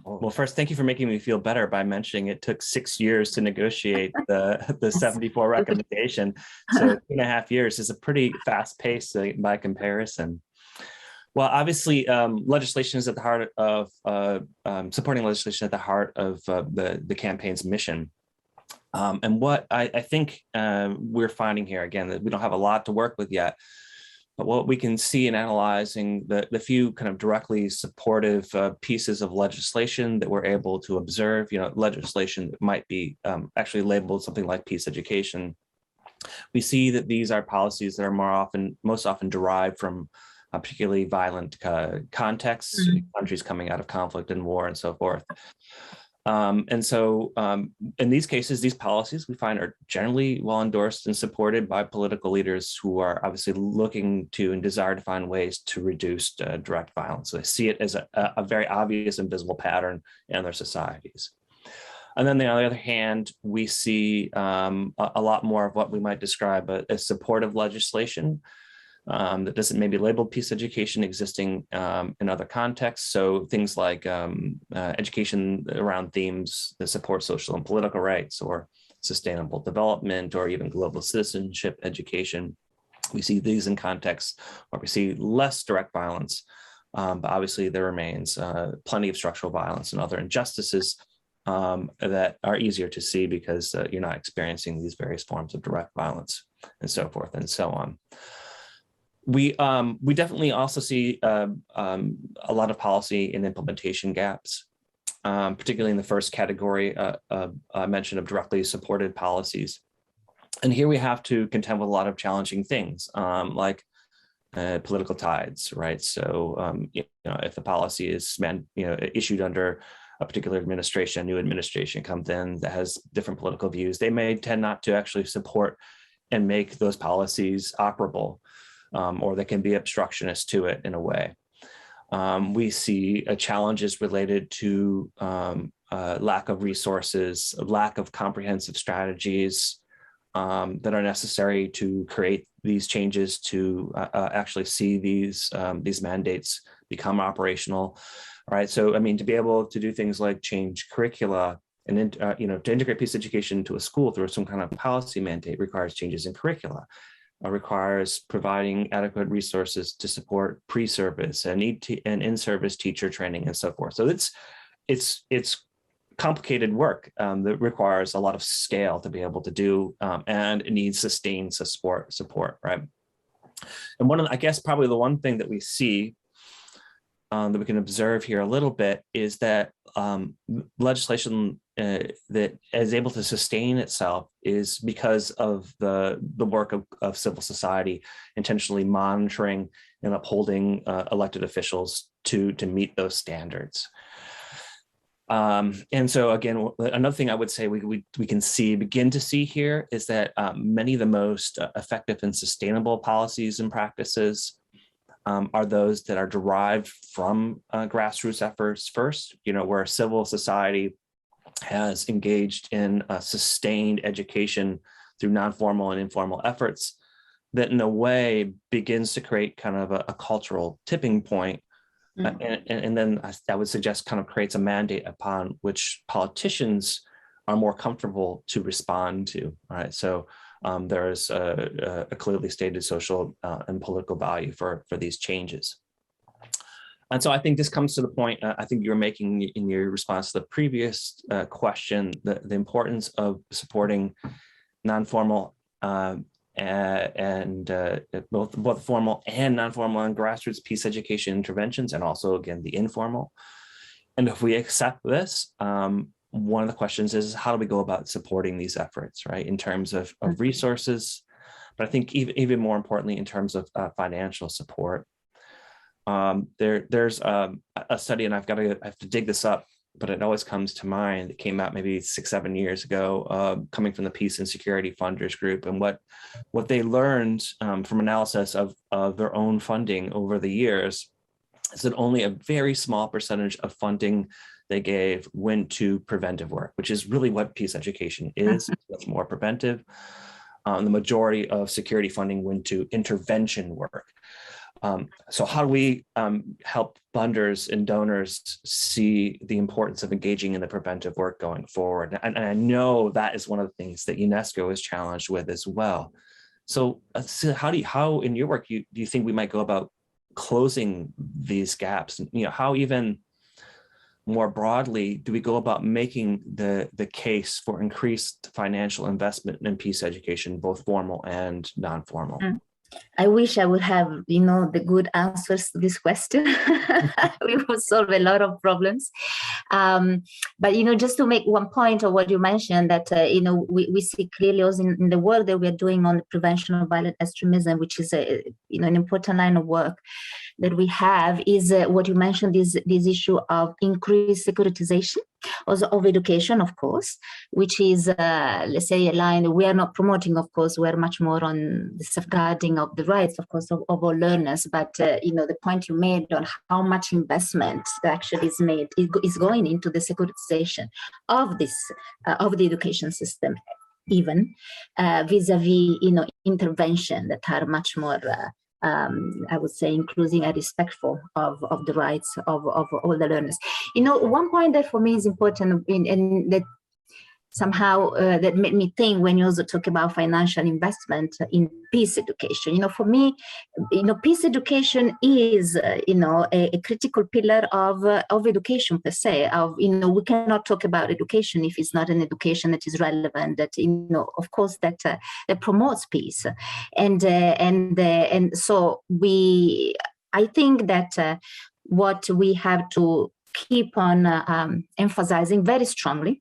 Well, first, thank you for making me feel better by mentioning it took 6 years to negotiate the 74 recommendation. So 2.5 years is a pretty fast pace by comparison. Well, obviously, legislation is at the heart of supporting legislation at the heart of the campaign's mission. And what I think we're finding here, again, that we don't have a lot to work with yet. But what we can see in analyzing the few kind of directly supportive pieces of legislation that we're able to observe, legislation that might be actually labeled something like peace education, we see that these are policies that are most often derived from particularly violent contexts, countries coming out of conflict and war and so forth. And so in these cases, these policies we find are generally well endorsed and supported by political leaders who are obviously looking to and desire to find ways to reduce direct violence. So they see it as a very obvious and visible pattern in their societies. And then on the other hand, we see a lot more of what we might describe as supportive legislation that doesn't maybe label peace education existing in other contexts. So things like education around themes that support social and political rights, or sustainable development, or even global citizenship education. We see these in contexts where we see less direct violence, but obviously there remains plenty of structural violence and other injustices that are easier to see because you're not experiencing these various forms of direct violence and so forth and so on. We definitely also see a lot of policy and implementation gaps, particularly in the first category I mentioned of directly supported policies. And here we have to contend with a lot of challenging things, like political tides, right? So if the policy is issued under a particular administration, a new administration comes in that has different political views, they may tend not to actually support and make those policies operable. Or they can be obstructionist to it in a way. We see challenges related to lack of resources, lack of comprehensive strategies that are necessary to create these changes, to actually see these mandates become operational, right? So, I mean, to be able to do things like change curricula and to integrate peace education into a school through some kind of policy mandate requires changes in curricula. Requires providing adequate resources to support pre-service and in-service teacher training and so forth. So it's complicated work that requires a lot of scale to be able to do, and it needs sustained support, right? And I guess probably the one thing that we see that we can observe here a little bit is that legislation that is able to sustain itself is because of the work of civil society intentionally monitoring and upholding elected officials to meet those standards. And so again, another thing I would say we can begin to see here is that many of the most effective and sustainable policies and practices are those that are derived from grassroots efforts first, where civil society has engaged in sustained education through non-formal and informal efforts that in a way begins to create kind of a cultural tipping point. And then I would suggest kind of creates a mandate upon which politicians are more comfortable to respond to, right? So there is a clearly stated social and political value for these changes. And so I think this comes to the point I think you were making in your response to the previous question, the importance of supporting non-formal and both formal and non-formal and grassroots peace education interventions, and also, again, the informal. And if we accept this, one of the questions is, how do we go about supporting these efforts, right, in terms of resources, but I think even more importantly, in terms of financial support. There's a study, and I have to dig this up, but it always comes to mind. It came out maybe 6-7 years ago, coming from the Peace and Security Funders Group, and what they learned from analysis of their own funding over the years is that only a very small percentage of funding they gave went to preventive work, which is really what peace education is. It's more preventive. The majority of security funding went to intervention work. So how do we help funders and donors see the importance of engaging in the preventive work going forward? And I know that is one of the things that UNESCO is challenged with as well. So how in your work do you think we might go about closing these gaps? You know, how even more broadly do we go about making the case for increased financial investment in peace education, both formal and non-formal? I wish I would have, the good answers to this question. We would solve a lot of problems. But, just to make one point of what you mentioned, that, we see clearly also in the work that we are doing on the prevention of violent extremism, which is, an important line of work that we have, is what you mentioned, this issue of increased securitization, also of education, of course, which is, let's say, a line that we are not promoting, of course. We're much more on the safeguarding of the rights, of course, of all learners. But, the point you made on how much investment actually is going into the securitization of this, of the education system, even vis-a-vis, intervention that are much more I would say inclusive and respectful of the rights of all the learners. One point that for me is important, and that somehow that made me think when you also talk about financial investment in peace education. For me, peace education is, a critical pillar of education per se. We cannot talk about education if it's not an education that is relevant, that, of course, that promotes peace. And so I think that what we have to keep on emphasizing very strongly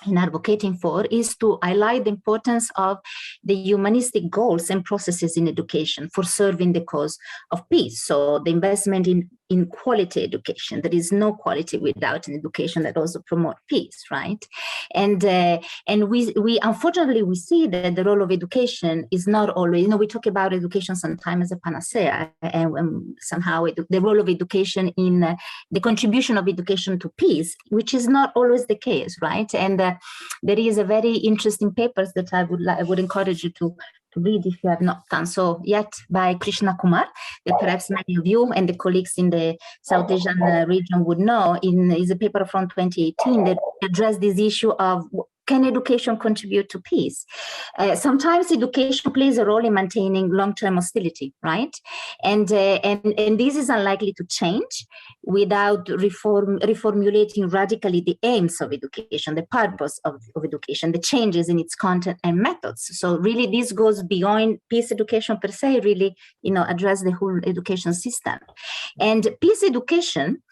in advocating for is to highlight the importance of the humanistic goals and processes in education for serving the cause of peace. So the investment in quality education. There is no quality without an education that also promotes peace, right? And we unfortunately we see that the role of education is not always. We talk about education sometimes as a panacea, and somehow the role of education in the contribution of education to peace, which is not always the case, right? And there is a very interesting papers that I would encourage you to read if you have not done so yet, by Krishna Kumar, that perhaps many of you and the colleagues in the South Asian region would know. Is a paper from 2018 that addressed this issue of, can education contribute to peace? Sometimes education plays a role in maintaining long-term hostility, right? And this is unlikely to change without reformulating radically the aims of education, the purpose of education, the changes in its content and methods. So really, this goes beyond peace education per se. Really, address the whole education system. And peace education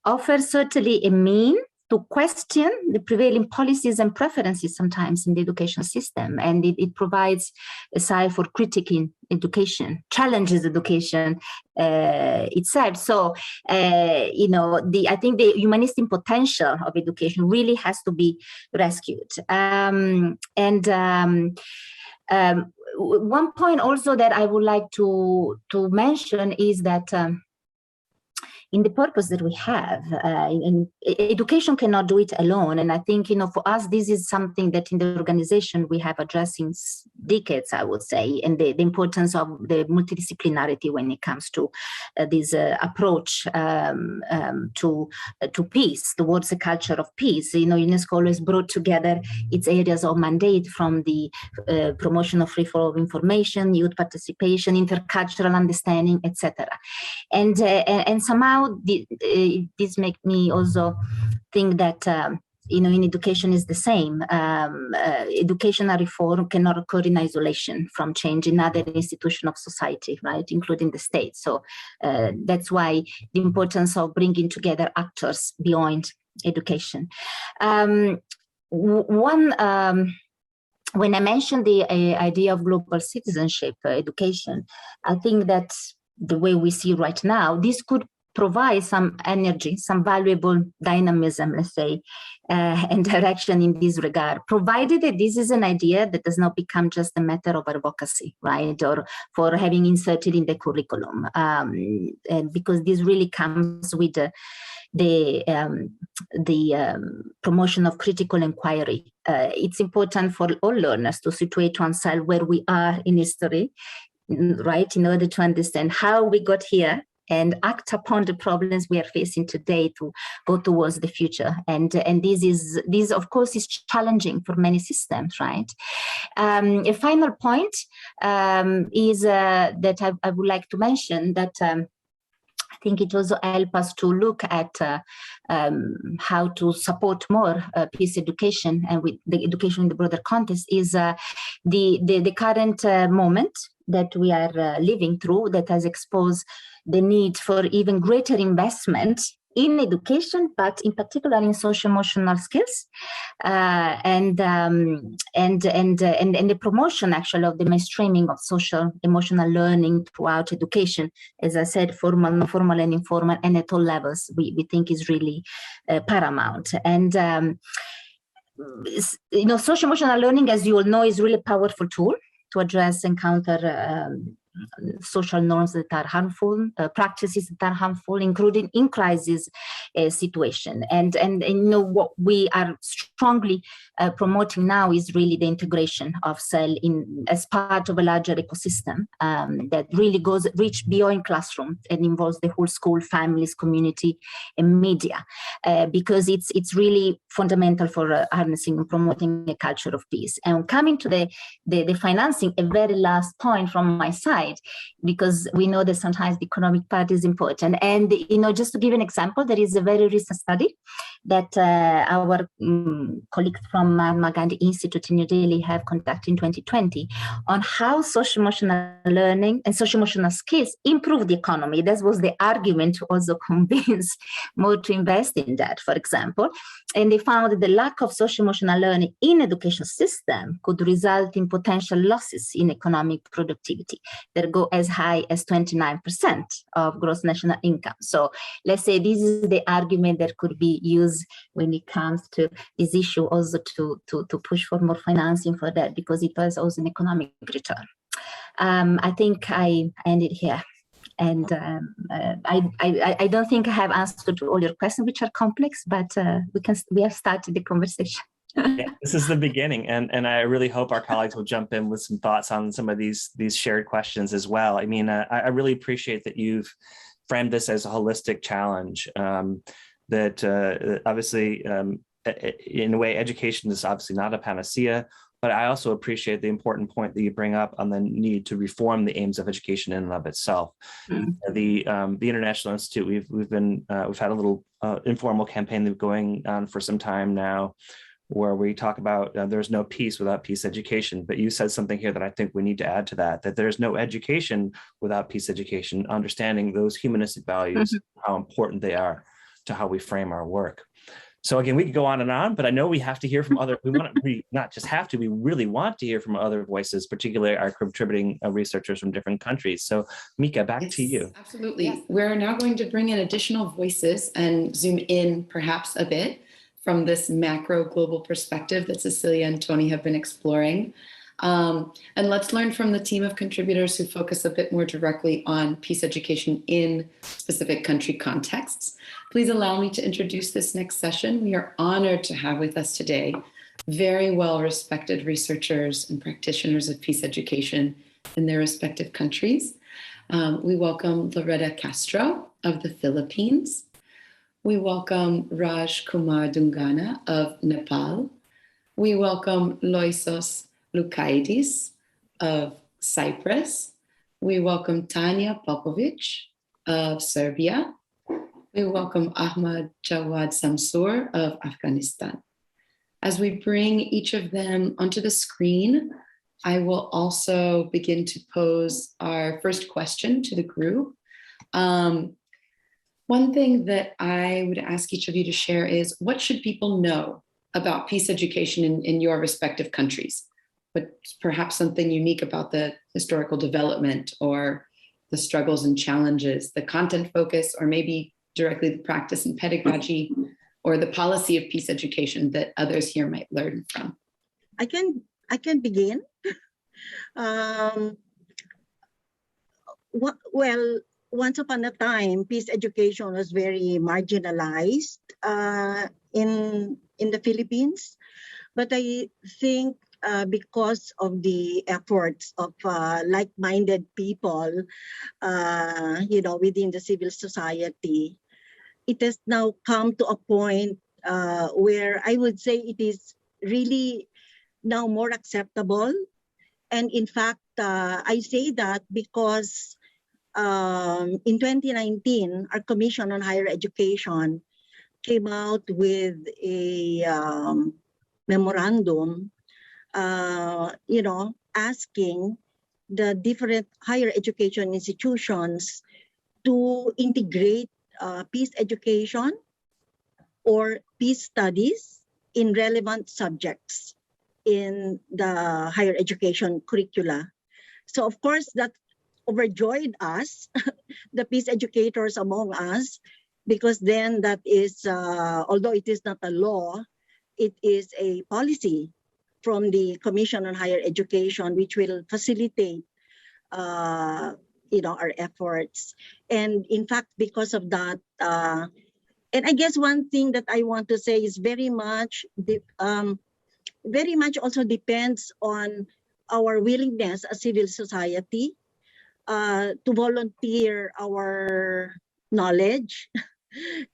offers certainly a mean to question the prevailing policies and preferences sometimes in the education system. And it provides a side for critiquing education, challenges education itself. So, I think the humanistic potential of education really has to be rescued. One point also that I would like to mention is that in the purpose that we have, education cannot do it alone. And I think, for us, this is something that in the organization we have addressed since decades, I would say, and the importance of the multidisciplinarity when it comes to this approach to peace, towards a culture of peace. UNESCO always brought together its areas of mandate, from the promotion of free flow of information, youth participation, intercultural understanding, etc. And somehow this makes me also think that in education is the same. Educational reform cannot occur in isolation from change in other institutions of society, right, including the state. So that's why the importance of bringing together actors beyond education. When I mentioned the idea of global citizenship education, I think that the way we see right now, this could provide some energy, some valuable dynamism, let's say, and direction in this regard, provided that this is an idea that does not become just a matter of advocacy, right, or for having inserted in the curriculum, and because this really comes with the promotion of critical inquiry. It's important for all learners to situate oneself where we are in history, right, in order to understand how we got here and act upon the problems we are facing today to go towards the future. And this of course is challenging for many systems, right? A final point is that I would like to mention that I think it also helps us to look at how to support more peace education and with the education in the broader context is the current moment that we are living through that has exposed the need for even greater investment in education, but in particular in social-emotional skills, and the promotion actually of the mainstreaming of social-emotional learning throughout education. As I said, formal, non-formal, and informal, and at all levels, we think is really paramount. And social-emotional learning, as you all know, is really a powerful tool to address and counter social norms that are harmful, practices that are harmful, including in crisis situation. And what we are strongly promoting now is really the integration of cell as part of a larger ecosystem that really reach beyond classroom and involves the whole school, families, community, and media, because it's really fundamental for harnessing and promoting a culture of peace. And coming to the financing, a very last point from my side, because we know that sometimes the economic part is important. And, just to give an example, there is a very recent study that our colleagues from Mahatma Gandhi Institute in New Delhi have conducted in 2020 on how social-emotional learning and social-emotional skills improve the economy. That was the argument to also convince more to invest in that, for example. And they found that the lack of social-emotional learning in education system could result in potential losses in economic productivity that go as high as 29% of gross national income. So let's say this is the argument that could be used when it comes to this issue also to push for more financing for that, because it has also an economic return. I think I ended here. And I don't think I have answered all your questions, which are complex, but we have started the conversation. Yeah, this is the beginning, and I really hope our colleagues will jump in with some thoughts on some of these shared questions as well. I mean, I really appreciate that you've framed this as a holistic challenge. That obviously, in a way, education is obviously not a panacea. But I also appreciate the important point that you bring up on the need to reform the aims of education in and of itself. Mm-hmm. The International Institute, we've had a little informal campaign going on for some time now, where we talk about there's no peace without peace education. But you said something here that I think we need to add to that there's no education without peace education, understanding those humanistic values, mm-hmm. how important they are to how we frame our work. So again, we could go on, but I know we have to hear from other, we not just have to, we really want to hear from other voices, particularly our contributing researchers from different countries. So Mika, back to you. Absolutely. Yes. We're now going to bring in additional voices and zoom in perhaps a bit from this macro global perspective that Cecilia and Tony have been exploring. And let's learn from the team of contributors who focus a bit more directly on peace education in specific country contexts. Please allow me to introduce this next session. We are honored to have with us today very well-respected researchers and practitioners of peace education in their respective countries. We welcome Loreta Castro of the Philippines. We welcome Raj Kumar Dhungana of Nepal. We welcome Loizos Loukaidis of Cyprus. We welcome Tatjana Popovic of Serbia. We welcome Ahmad Jawad Samsor of Afghanistan. As we bring each of them onto the screen, I will also begin to pose our first question to the group. One thing that I would ask each of you to share is, what should people know about peace education in your respective countries? But perhaps something unique about the historical development or the struggles and challenges, the content focus, or maybe directly the practice and pedagogy, or the policy of peace education that others here might learn from. I can begin. Well, once upon a time, peace education was very marginalized in the Philippines, but I think because of the efforts of like-minded people, within the civil society, it has now come to a point where I would say it is really now more acceptable. And in fact, I say that because in 2019, our Commission on Higher Education came out with a memorandum, asking the different higher education institutions to integrate peace education or peace studies in relevant subjects in the higher education curricula. So of course that overjoyed us, the peace educators among us, because then that is, although it is not a law, it is a policy from the Commission on Higher Education, which will facilitate our efforts. And in fact, because of that, and I guess one thing that I want to say is very much also depends on our willingness as civil society to volunteer our knowledge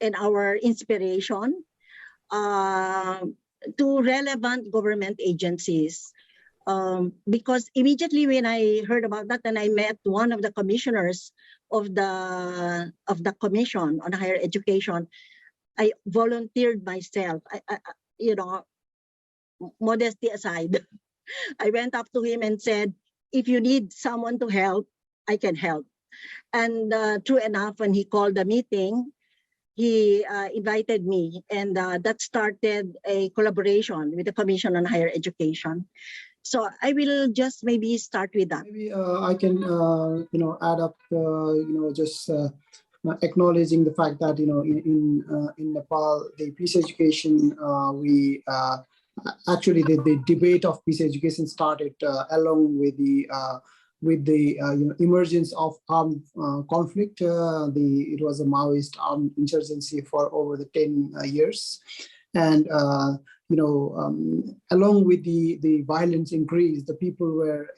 and our inspiration to relevant government agencies. Because immediately when I heard about that, and I met one of the commissioners of the Commission on Higher Education, I volunteered myself. Modesty aside, I went up to him and said, if you need someone to help, I can help. And true enough, when he called the meeting, he invited me, and that started a collaboration with the Commission on Higher Education. So I will just maybe start with that. Maybe I can, add up, just acknowledging the fact that, in Nepal, the peace education, actually the debate of peace education started along with the emergence of armed conflict. It was a Maoist armed insurgency for over the 10 years. And, along with the violence increase, the people were,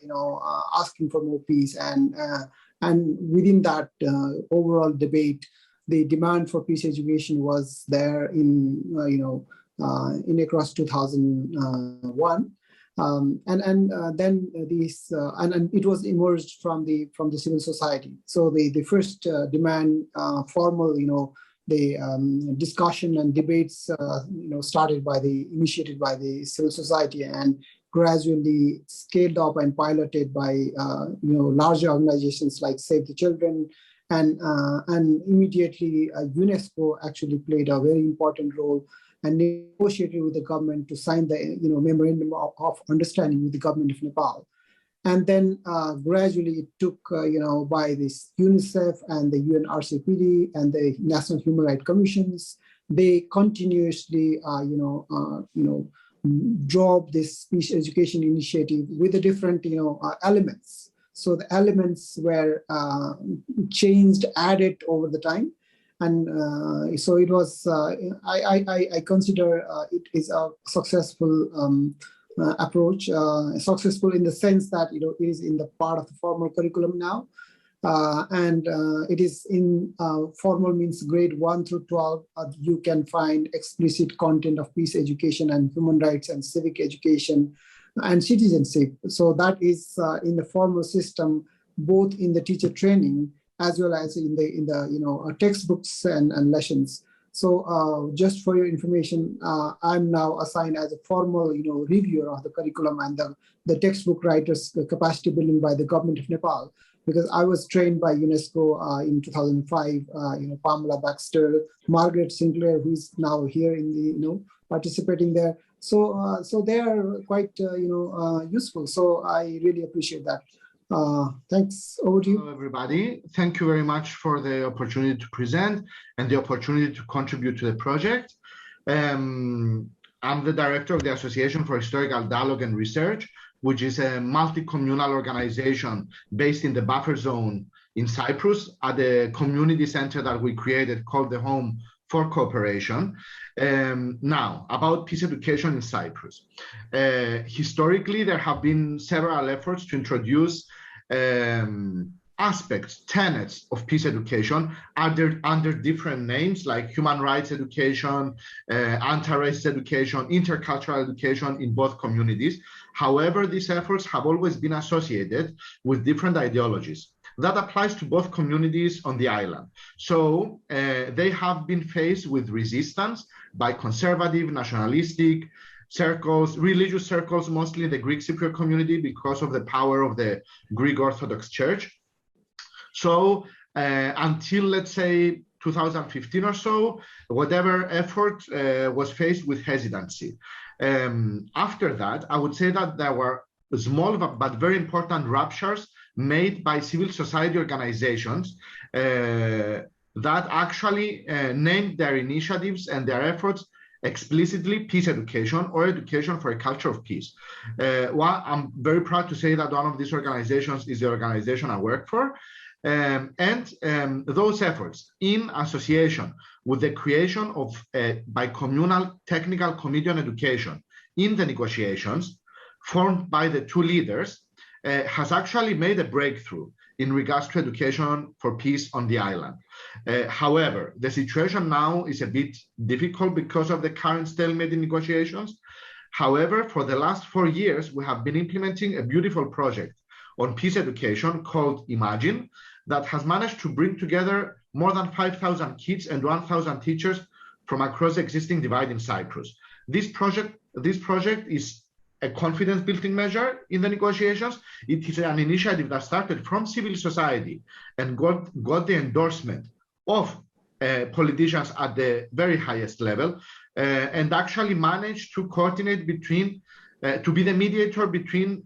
asking for more peace. And within that overall debate, the demand for peace education was there in across 2001. Then these and it was emerged from the civil society. So the first demand, formal, the discussion and debates, initiated by the civil society and gradually scaled up and piloted by larger organizations like Save the Children, and immediately UNESCO actually played a very important role and negotiated with the government to sign the memorandum of understanding with the government of Nepal. And then gradually it took, by this UNICEF and the UNRCPD and the National Human Rights Commissions, they continuously, drove this peace education initiative with the different, elements. So the elements were changed, added over the time. And so it was, I consider it is a successful approach, successful in the sense that it is in the part of the formal curriculum now, and it is in formal means grade 1 through 12. You can find explicit content of peace education and human rights and civic education and citizenship. So that is in the formal system, both in the teacher training as well as in the textbooks and lessons. So just for your information, I'm now assigned as a formal, reviewer of the curriculum and the textbook writers capacity building by the government of Nepal, because I was trained by UNESCO in 2005. Pamela Baxter, Margaret Sinclair, who is now here in the, participating there. So they are quite, useful. So I really appreciate that. Thanks. Over to you. Hello, everybody. Thank you very much for the opportunity to present and the opportunity to contribute to the project. I'm the director of the Association for Historical Dialogue and Research, which is a multi-communal organization based in the buffer zone in Cyprus at a community center that we created called the Home for Cooperation. Now, about peace education in Cyprus. Historically, there have been several efforts to introduce aspects, tenets of peace education under different names like human rights education, anti-racist education, intercultural education in both communities. However, these efforts have always been associated with different ideologies. That applies to both communities on the island. So they have been faced with resistance by conservative, nationalistic circles, religious circles, mostly the Greek Cypriot community, because of the power of the Greek Orthodox Church. So until, let's say, 2015 or so, whatever effort was faced with hesitancy. After that, I would say that there were small but very important ruptures made by civil society organizations that actually named their initiatives and their efforts explicitly peace education or education for a culture of peace. I'm very proud to say that one of these organizations is the organization I work for. Those efforts, in association with the creation of bicommunal technical committee on education in the negotiations formed by the two leaders, has actually made a breakthrough in regards to education for peace on the island. However, the situation now is a bit difficult because of the current stalemate in negotiations. However, for the last 4 years, we have been implementing a beautiful project on peace education called Imagine that has managed to bring together more than 5,000 kids and 1,000 teachers from across the existing divide in Cyprus. This project is a confidence-building measure in the negotiations. It is an initiative that started from civil society and got the endorsement of politicians at the very highest level, and actually managed to coordinate between, to be the mediator between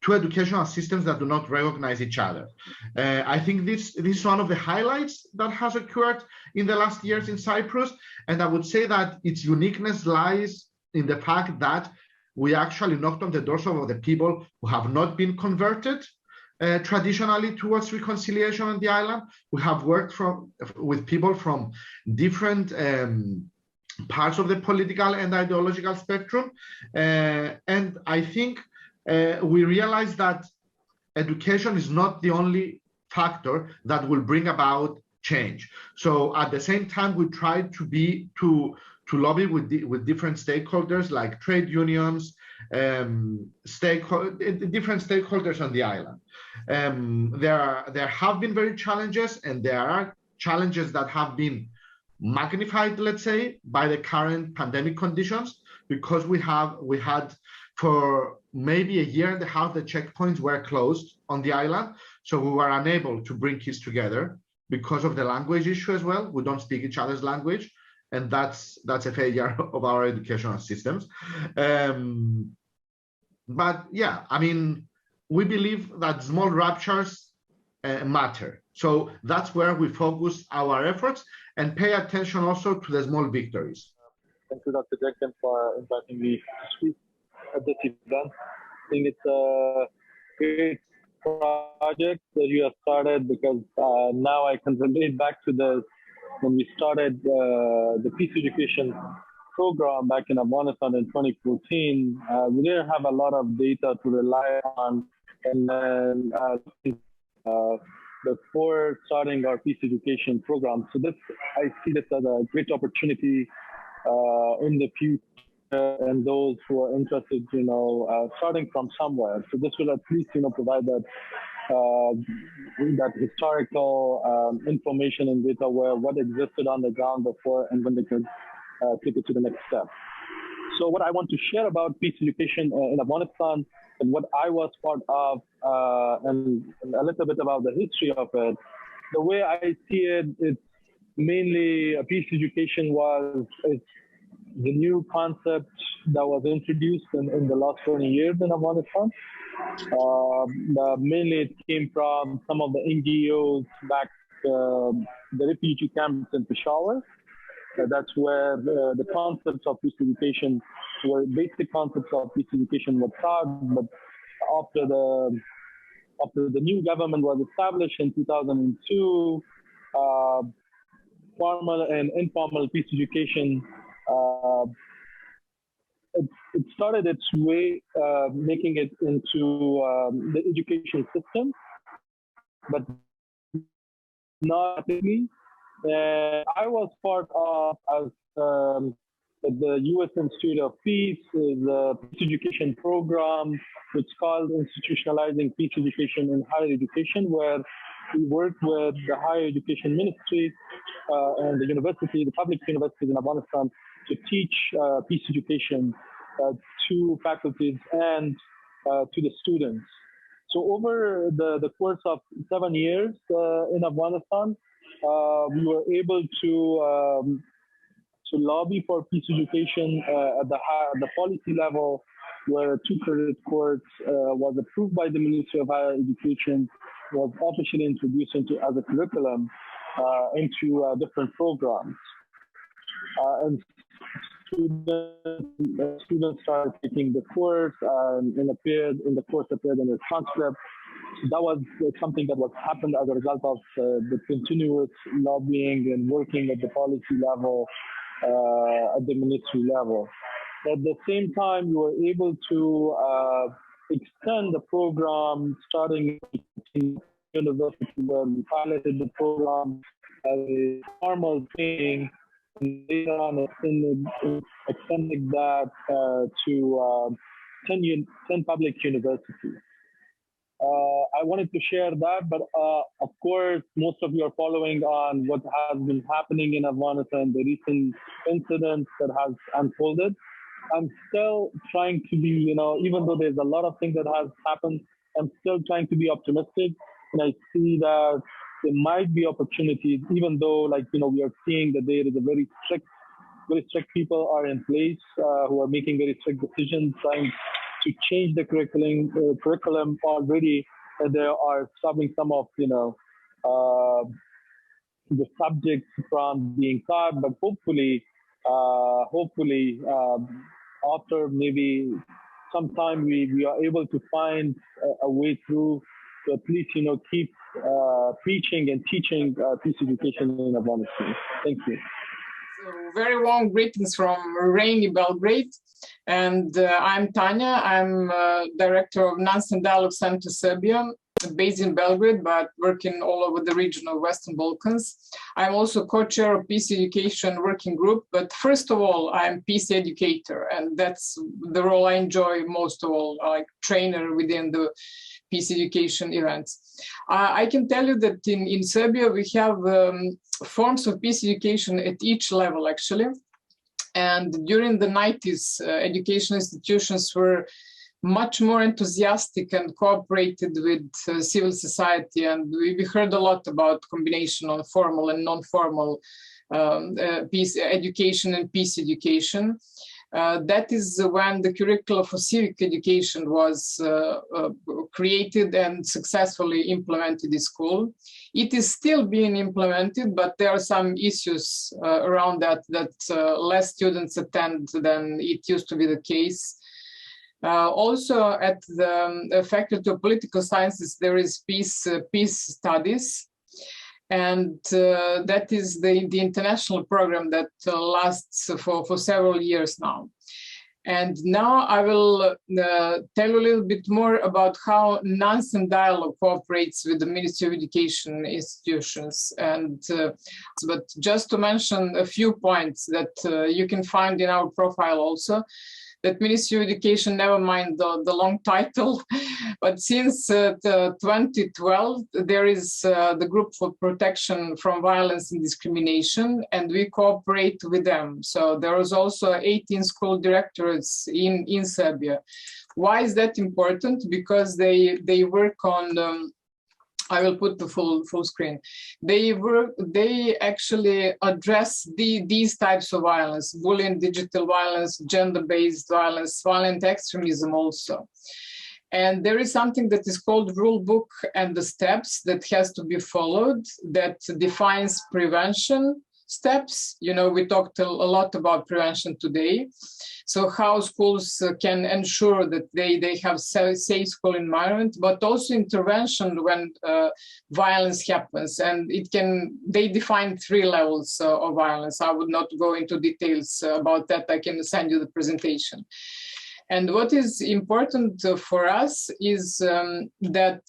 two educational systems that do not recognize each other. I think this is one of the highlights that has occurred in the last years in Cyprus, and I would say that its uniqueness lies in the fact that we actually knocked on the doors of the people who have not been converted traditionally towards reconciliation on the island. We have worked with people from different parts of the political and ideological spectrum. And I think we realize that education is not the only factor that will bring about change. So at the same time, we tried to lobby with different stakeholders like trade unions, different stakeholders on the island. There have been very challenges, and there are challenges that have been magnified, let's say, by the current pandemic conditions, because we had for maybe a year and a half, the checkpoints were closed on the island. So we were unable to bring kids together because of the language issue as well. We don't speak each other's language. And that's a failure of our educational systems. But yeah, I mean, we believe that small ruptures matter. So that's where we focus our efforts and pay attention also to the small victories. Thank you, Dr. Jenkins, for inviting me to speak at this event. I think it's a great project that you have started, because now I can relate back to when we started the peace education program back in Afghanistan in 2014. We didn't have a lot of data to rely on, and then before starting our peace education program. So I see this as a great opportunity in the future, and those who are interested, starting from somewhere. So this will at least, provide that that historical information and data were what existed on the ground before and when they could take it to the next step. So what I want to share about peace education in Afghanistan and what I was part of and a little bit about the history of it. The way I see it, it's mainly peace education it's the new concept that was introduced in the last 20 years in Afghanistan. Mainly it came from some of the NGOs back the refugee camps in Peshawar. That's where the concepts of peace education were basic concepts of peace education were taught. But after the new government was established in 2002, formal and informal peace education it started its way, making it into the education system, but not really. I was part of the U.S. Institute of Peace, the peace education program, which is called Institutionalizing Peace Education in Higher Education, where we work with the Higher Education Ministry and the public universities in Afghanistan to teach peace education to faculties and to the students. So over the course of 7 years in Afghanistan, we were able to lobby for peace education at the policy level, where 2 credit course was approved by the Ministry of Higher Education, was officially introduced as a curriculum into different programs. And students started taking the course and the course appeared in the transcript. That was something that was happened as a result of the continuous lobbying and working at the policy level, at the ministry level. At the same time, we were able to extend the program starting in university, where we piloted the program as a formal thing, and later on extended that to 10 public universities. I wanted to share that, but of course, most of you are following on what has been happening in Afghanistan, the recent incidents that has unfolded. I'm still trying to be, even though there's a lot of things that has happened, I'm still trying to be optimistic. And I see that there might be opportunities, even though, we are seeing that there is a very strict people are in place who are making very strict decisions, trying to change the curriculum already. They are stopping some of, the subjects from being taught, but hopefully, after maybe some time, we are able to find a way through to at least, keep preaching and teaching peace education in Afghanistan. Thank you. So very warm greetings from rainy Belgrade. And I'm Tanya. I'm director of Nonsense Dialogue Center Serbia, based in Belgrade, but working all over the region of Western Balkans. I'm also co-chair of Peace Education Working Group, but first of all, I'm peace educator, and that's the role I enjoy most of all, like trainer within the peace education events. I can tell you that in Serbia, we have forms of peace education at each level, actually. And during the 90s, education institutions were much more enthusiastic and cooperated with civil society. And we heard a lot about combination of formal and non-formal peace education and peace education. That is when the curriculum for civic education was created and successfully implemented in school. It is still being implemented, but there are some issues around that less students attend than it used to be the case. Also at the Faculty of Political Sciences, there is peace studies. And that is the international program that lasts for several years now. And now I will tell you a little bit more about how Nonsense Dialogue cooperates with the Ministry of Education institutions. And but just to mention a few points that you can find in our profile also. that Ministry of Education, never mind the long title, but since 2012, there is the Group for Protection from Violence and Discrimination, and we cooperate with them. So there is also 18 school directorates in Serbia. Why is that important? Because they work on I will put the full screen. They actually address these types of violence: bullying, digital violence, gender-based violence, violent extremism also. And there is something that is called rule book and the steps that has to be followed that defines prevention steps. You know, we talked a lot about prevention today. So how schools can ensure that they have safe school environment, but also intervention when violence happens. And they define 3 levels of violence. I would not go into details about that. I can send you the presentation. And what is important for us is that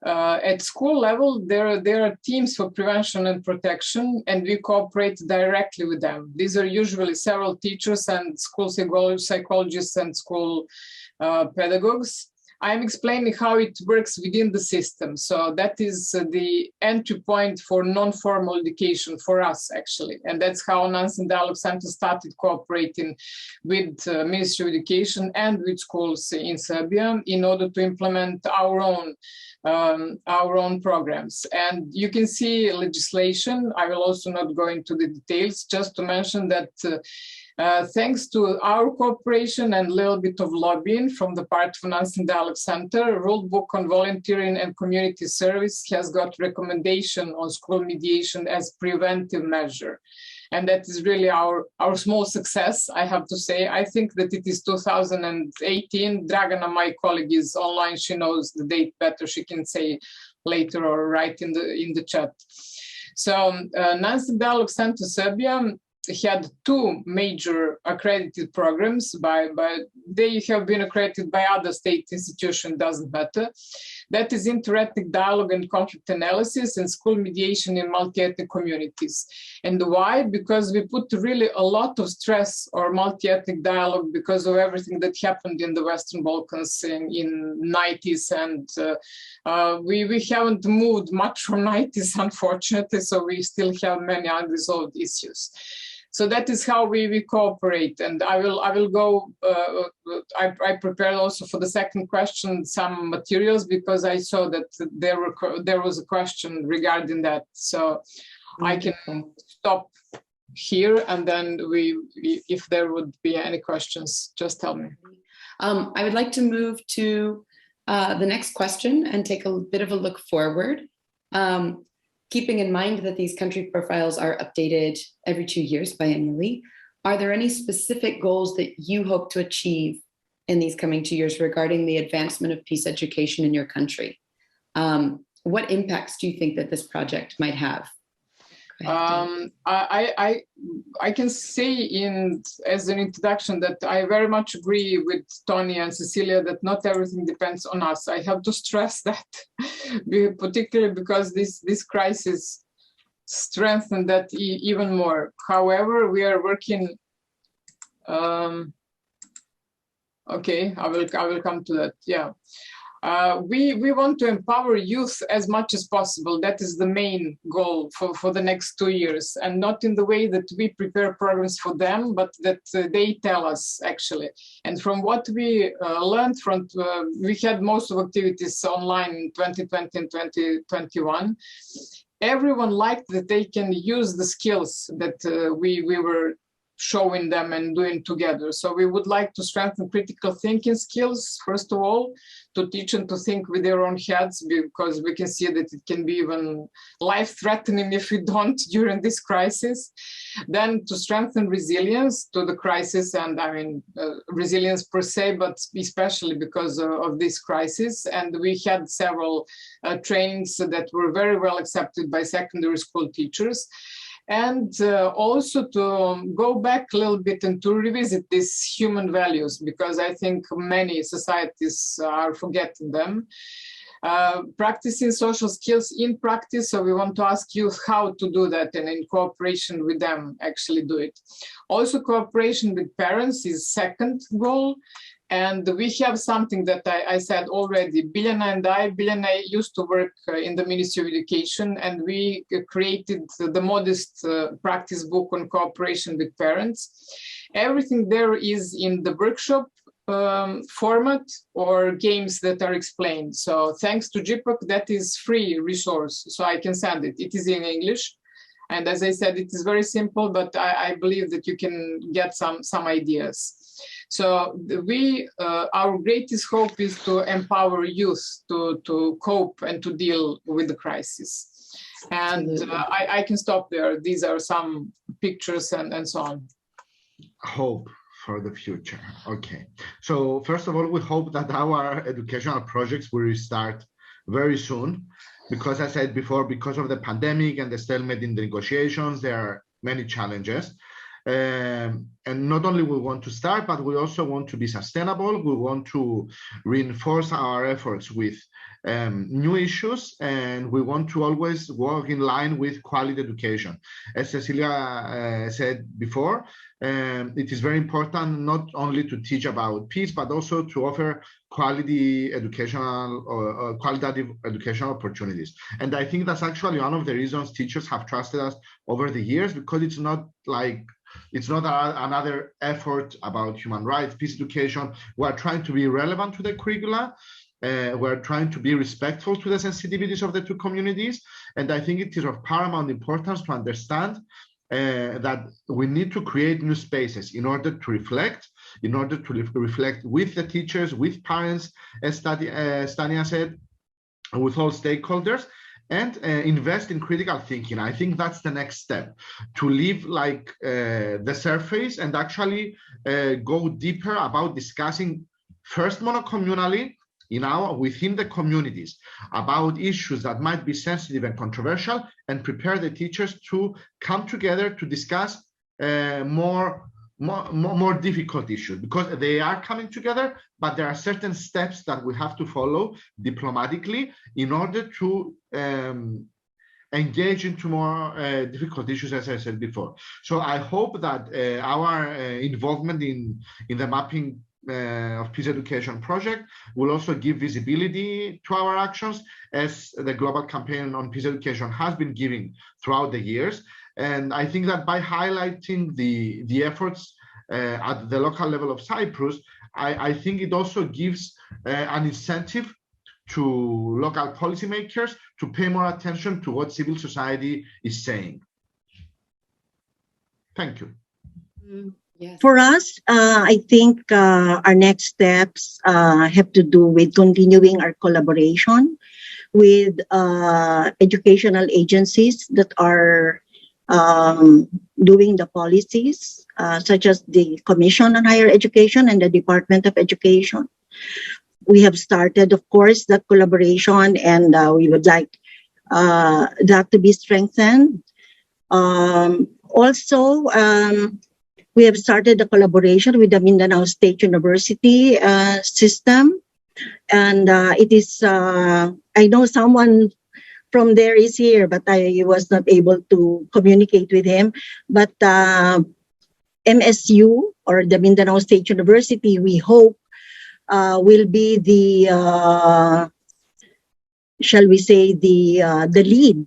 at school level, there are teams for prevention and protection, and we cooperate directly with them. These are usually several teachers and school psychologists and school pedagogues. I'm explaining how it works within the system. So that is the entry point for non-formal education for us, actually. And that's how Nansen Dialogue Center started cooperating with Ministry of Education and with schools in Serbia in order to implement our own programs. And you can see legislation. I will also not go into the details, just to mention that thanks to our cooperation and a little bit of lobbying from the part of Nansen Dialogue Center, Rule Book on Volunteering and Community Service has got recommendation on school mediation as preventive measure. And that is really our small success, I have to say. I think that it is 2018. Dragana, my colleague, is online. She knows the date better. She can say later or write in the chat. So Nansen Dialogue Center Serbia had 2 major accredited programs they have been accredited by other state institutions, doesn't matter. That is interethnic dialogue and conflict analysis and school mediation in multi-ethnic communities. And why? Because we put really a lot of stress on multi-ethnic dialogue because of everything that happened in the Western Balkans in 90s. And we haven't moved much from 90s, unfortunately, so we still have many unresolved issues. So that is how we cooperate, and I will go. I prepared also for the second question some materials because I saw that there was a question regarding that. So I can stop here, and then if there would be any questions, just tell me. I would like to move to the next question and take a bit of a look forward. Keeping in mind that these country profiles are updated every 2 years biannually, are there any specific goals that you hope to achieve in these coming 2 years regarding the advancement of peace education in your country? What impacts do you think that this project might have? I can say as an introduction that I very much agree with Tony and Cecilia that not everything depends on us. I have to stress that, particularly because this crisis strengthened that even more. However, we are working. Okay, I will come to that. Yeah. We want to empower youth as much as possible. That is the main goal for the next 2 years, and not in the way that we prepare programs for them, but that they tell us, actually. And from what we learned from, we had most of activities online in 2020 and 2021. Everyone liked that they can use the skills that we were showing them and doing together. So we would like to strengthen critical thinking skills, first of all, to teach them to think with their own heads, because we can see that it can be even life-threatening if we don't during this crisis. Then to strengthen resilience to the crisis, and I mean resilience per se, but especially because of this crisis. And we had several trainings that were very well accepted by secondary school teachers. And also to go back a little bit and to revisit these human values, because I think many societies are forgetting them. practicing social skills in practice. So we want to ask youth how to do that, and in cooperation with them actually do it. Also, cooperation with parents is second goal. And we have something that I said already. Biljana used to work in the Ministry of Education, and we created the modest practice book on cooperation with parents. Everything there is in the workshop format or games that are explained. So thanks to JIPOC, that is free resource, so I can send it. It is in English. And as I said, it is very simple, but I believe that you can get some ideas. So our greatest hope is to empower youth to cope and to deal with the crisis. And I can stop there. These are some pictures and so on. Hope for the future. Okay. So first of all, we hope that our educational projects will restart very soon, because as I said before, because of the pandemic and the stalemate in the negotiations, there are many challenges. And not only we want to start, but we also want to be sustainable. We want to reinforce our efforts with new issues, and we want to always work in line with quality education. As Cecilia said before, it is very important not only to teach about peace, but also to offer quality educational or qualitative educational opportunities. And I think that's actually one of the reasons teachers have trusted us over the years, because it's not another effort about human rights, peace education. We're trying to be relevant to the curricula. We're trying to be respectful to the sensitivities of the two communities. And I think it is of paramount importance to understand that we need to create new spaces in order to reflect with the teachers, with parents, as Tanya said, with all stakeholders, and invest in critical thinking. I think that's the next step, to leave the surface and actually go deeper about discussing first monocommunally within the communities about issues that might be sensitive and controversial, and prepare the teachers to come together to discuss more difficult issues, because they are coming together, but there are certain steps that we have to follow diplomatically in order to engage into more difficult issues, as I said before. So I hope that our involvement in the mapping of peace education project will also give visibility to our actions, as the global campaign on peace education has been giving throughout the years. And I think that by highlighting the efforts at the local level of Cyprus, I think it also gives an incentive to local policymakers to pay more attention to what civil society is saying. Thank you. Yes. For us, I think our next steps have to do with continuing our collaboration with educational agencies that are doing the policies, such as the Commission on Higher Education and the Department of Education. We have started, of course, that collaboration, and we would like that to be strengthened. Also, we have started a collaboration with the Mindanao State University system, and it is, I know someone from there is here, but I was not able to communicate with him. But MSU, or the Mindanao State University, we hope will be the, shall we say, the lead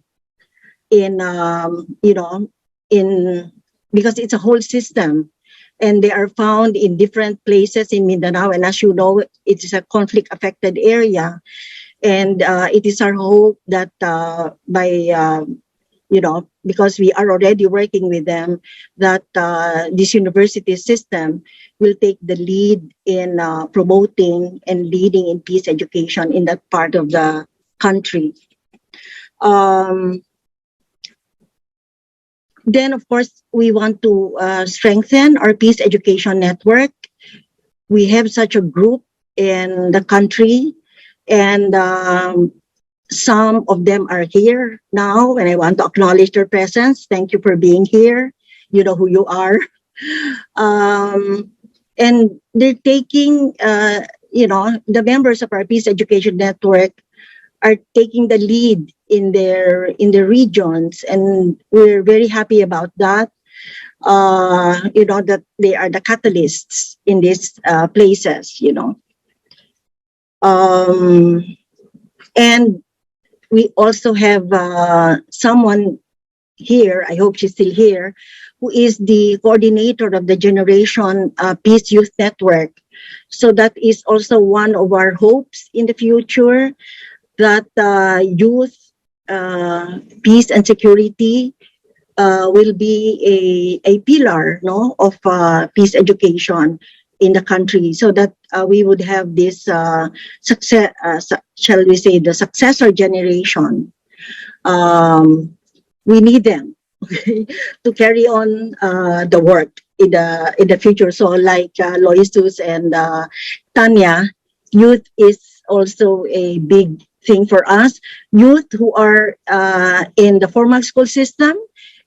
in, because it's a whole system, and they are found in different places in Mindanao. And as you know, it is a conflict-affected area. And it is our hope that because we are already working with them, that this university system will take the lead in promoting and leading in peace education in that part of the country. Then, of course, we want to strengthen our peace education network. We have such a group in the country, and some of them are here now, and I want to acknowledge their presence. Thank you for being here. You know who you are. And they're taking, the members of our peace education network are taking the lead in their regions, and we're very happy about that. That they are the catalysts in these places. And we also have someone here, I hope she's still here, who is the coordinator of the Generation Peace Youth Network. So that is also one of our hopes in the future, that youth, peace and security will be a pillar of peace education in the country, so that we would have this success, shall we say, the successor generation. We need them to carry on the work in the future. So like Loizos and Tanya, youth is also a big thing for us. Youth who are in the formal school system,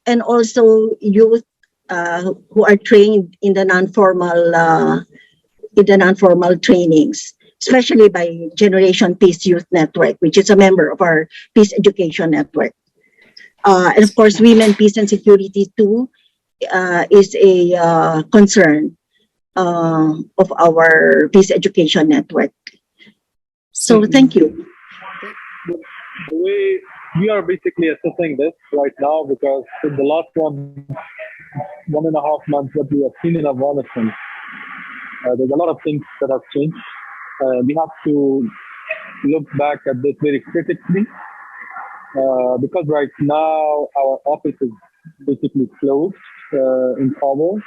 and also youth who are trained in the non-formal trainings, especially by Generation Peace Youth Network, which is a member of our Peace Education Network. And of course, women, peace and security too is a concern of our Peace Education Network. So thank you. The way we are basically assessing this right now, because in the last 1.5 months, what we have seen in Afghanistan, there's a lot of things that have changed. We have to look back at this very critically, because right now our office is basically closed in Kabul,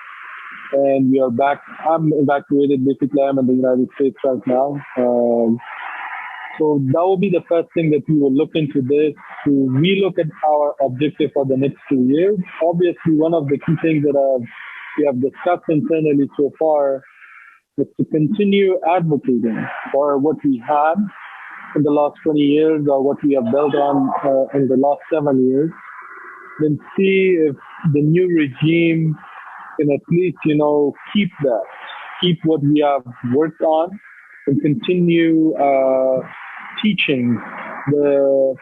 and we are back. I'm evacuated, basically. I'm in the United States right now. So that will be the first thing that we will look into this, to relook at our objective for the next 2 years. Obviously, one of the key things that we have discussed internally so far is to continue advocating for what we had in the last 20 years, or what we have built on in the last 7 years. Then see if the new regime can at least, keep what we have worked on, and continue teaching the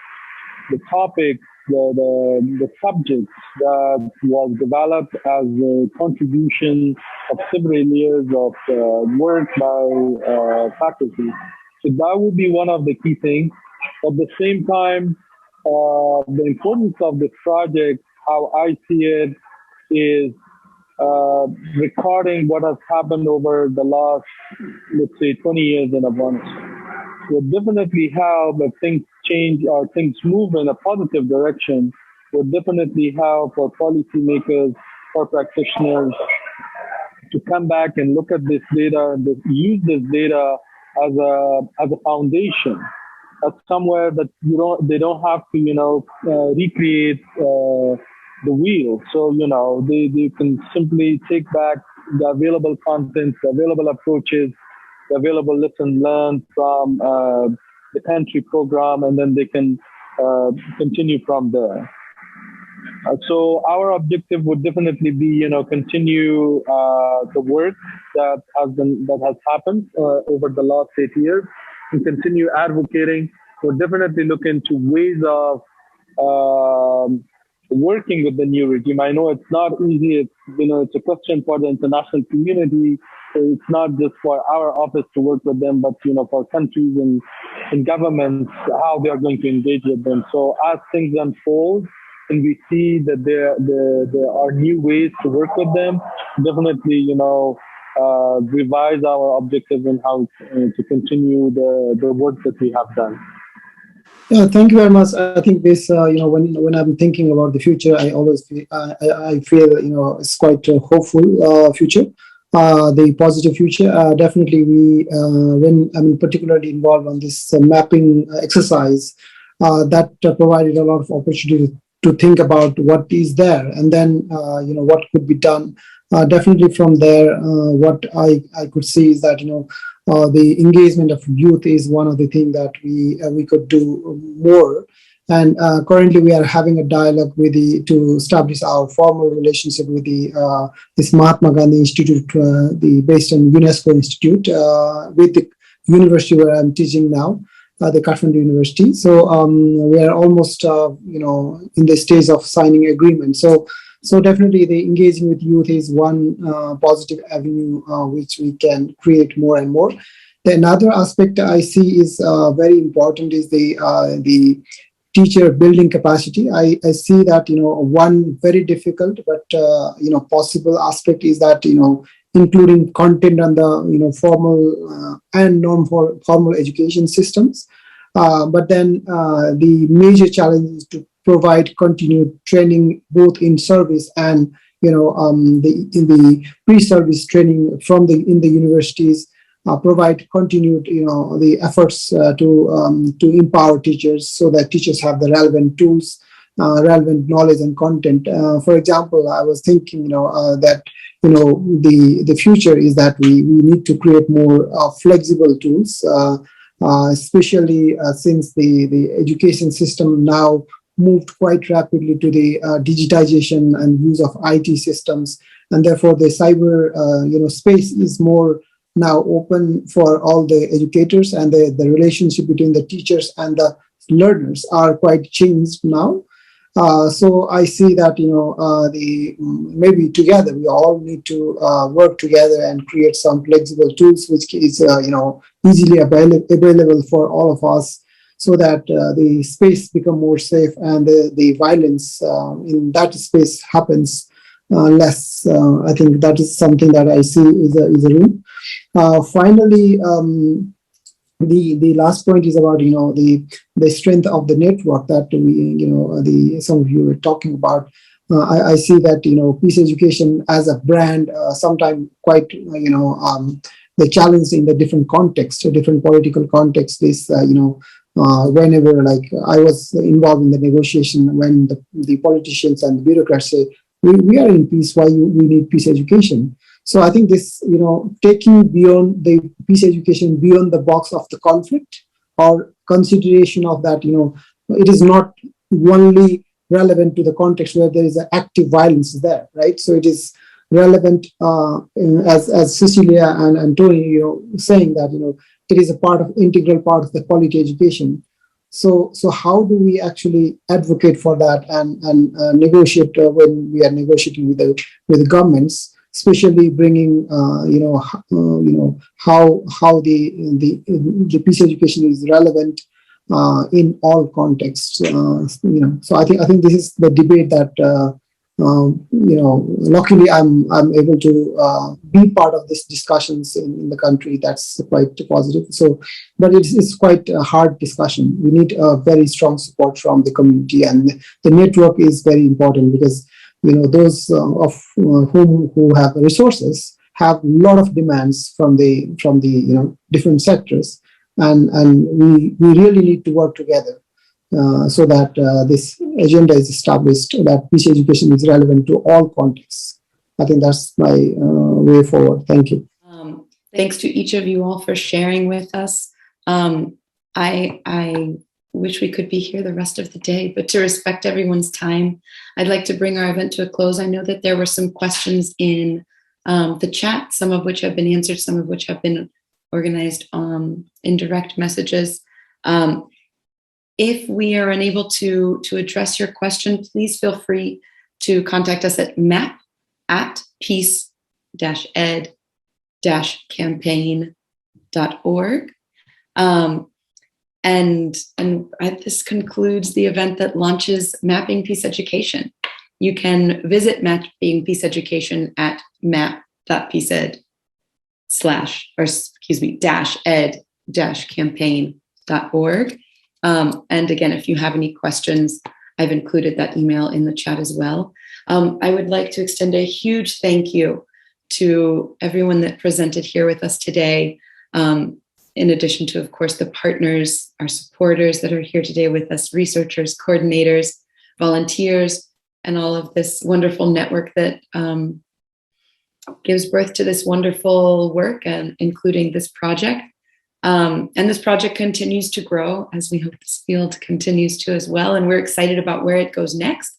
topics, the subjects that was developed as a contribution of several years of work by faculty. So that would be one of the key things. At the same time, the importance of this project, how I see it, is recording what has happened over the last, let's say, 20 years in Afghanistan. Would definitely help if things change or things move in a positive direction. Would definitely help for policymakers, for practitioners to come back and look at this data and use this data as a foundation, as somewhere that they don't have to recreate the wheel. So they can simply take back the available content, the available approaches, the available lessons learned from the country program, and then they can continue from there. So our objective would definitely be, continue the work that has happened over the last 8 years, and continue advocating. We'll definitely look into ways of working with the new regime. I know it's not easy. It's a question for the international community. So it's not just for our office to work with them, but for countries and governments, how they are going to engage with them. So as things unfold and we see that there are new ways to work with them, definitely revise our objectives and how to continue the work that we have done. Yeah, thank you very much. I think this, when I'm thinking about the future, I always feel, I feel it's quite a hopeful future. The positive future. Definitely, when I'm particularly involved on this mapping exercise, that provided a lot of opportunity to think about what is there, and then what could be done. Definitely from there, what I could see is that the engagement of youth is one of the things that we could do more. And currently, we are having a dialogue to establish our formal relationship with this Mahatma Gandhi Institute, based on UNESCO Institute, with the university where I'm teaching now. the Kathmandu University. So we are almost, in the stage of signing agreement. So definitely the engaging with youth is one positive avenue which we can create more and more. The another aspect I see is very important is the teacher building capacity. I see that, one very difficult but, possible aspect is that, including content on the, formal and non-formal education systems. But then the major challenge is to provide continued training both in service and, in the pre-service training in the universities. Provide continued, the efforts to empower teachers so that teachers have the relevant tools, relevant knowledge and content. For example, I was thinking, that the future is that we need to create more flexible tools, especially since the education system now moved quite rapidly to the digitization and use of IT systems, and therefore the cyber space is more now open for all the educators, and the relationship between the teachers and the learners are quite changed now. So I see that, maybe together we all need to work together and create some flexible tools which is, easily available for all of us, so that the space become more safe and the violence in that space happens less. I think that is something that I see is a room. Finally, the last point is about, the strength of the network that we, some of you were talking about. I see that, peace education as a brand, sometimes quite, the challenge in the different contexts, different political contexts is, whenever, like, I was involved in the negotiation when the politicians and the bureaucrats say, we are in peace, why we need peace education? So I think this, taking beyond the peace education, beyond the box of the conflict or consideration of that, it is not only relevant to the context where there is an active violence there, right? So it is relevant, as Cecilia and Tony, saying that, it is a integral part of the quality education. So how do we actually advocate for that and negotiate when we are negotiating with the governments, especially bringing how the peace education is relevant in all contexts. So I think this is the debate that luckily I'm able to be part of these discussions in the country. That's quite positive. So, but it's quite a hard discussion. We need a very strong support from the community, and the network is very important because those of whom who have resources have a lot of demands from the different sectors, and we really need to work together. So that this agenda is established, that peace education is relevant to all contexts. I think that's my way forward. Thank you. Thanks to each of you all for sharing with us. I wish we could be here the rest of the day, but to respect everyone's time, I'd like to bring our event to a close. I know that there were some questions in the chat, some of which have been answered, some of which have been organized in direct messages. If we are unable to address your question, please feel free to contact us at map@peace-ed-campaign.org. And this concludes the event that launches Mapping Peace Education. You can visit Mapping Peace Education at map.peace-ed-campaign.org. And again, if you have any questions, I've included that email in the chat as well. I would like to extend a huge thank you to everyone that presented here with us today. In addition to, of course, the partners, our supporters that are here today with us, researchers, coordinators, volunteers, and all of this wonderful network that gives birth to this wonderful work, and including this project. And this project continues to grow, as we hope this field continues to as well. And we're excited about where it goes next.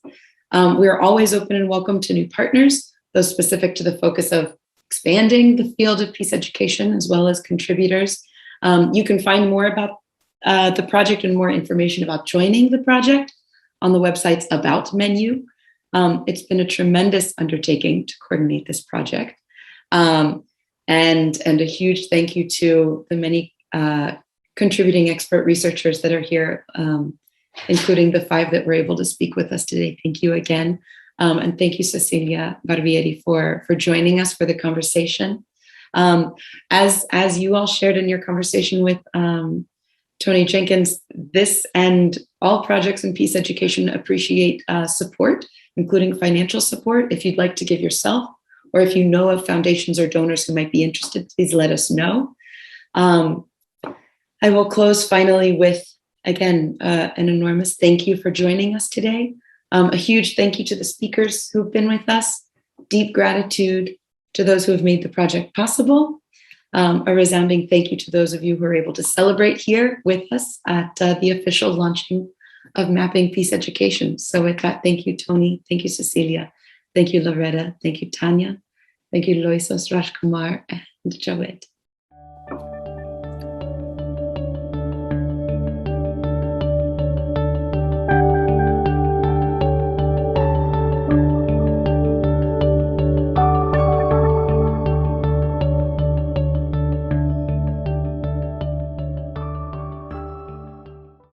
We're always open and welcome to new partners, those specific to the focus of expanding the field of peace education, as well as contributors. You can find more about the project and more information about joining the project on the website's About menu. It's been a tremendous undertaking to coordinate this project. And a huge thank you to the many contributing expert researchers that are here, including the 5 that were able to speak with us today. Thank you again. And thank you, Cecilia Barbieri, for joining us for the conversation. As you all shared in your conversation with Tony Jenkins, this and all projects in peace education appreciate support, including financial support. If you'd like to give yourself, or if you know of foundations or donors who might be interested, please let us know. I will close finally with, again, an enormous thank you for joining us today. A huge thank you to the speakers who've been with us. Deep gratitude to those who have made the project possible. A resounding thank you to those of you who are able to celebrate here with us at the official launching of Mapping Peace Education. So with that, thank you, Tony. Thank you, Cecilia. Thank you, Loreta. Thank you, Tanya. Thank you, Loizos, Raj Kumar, and Jawad.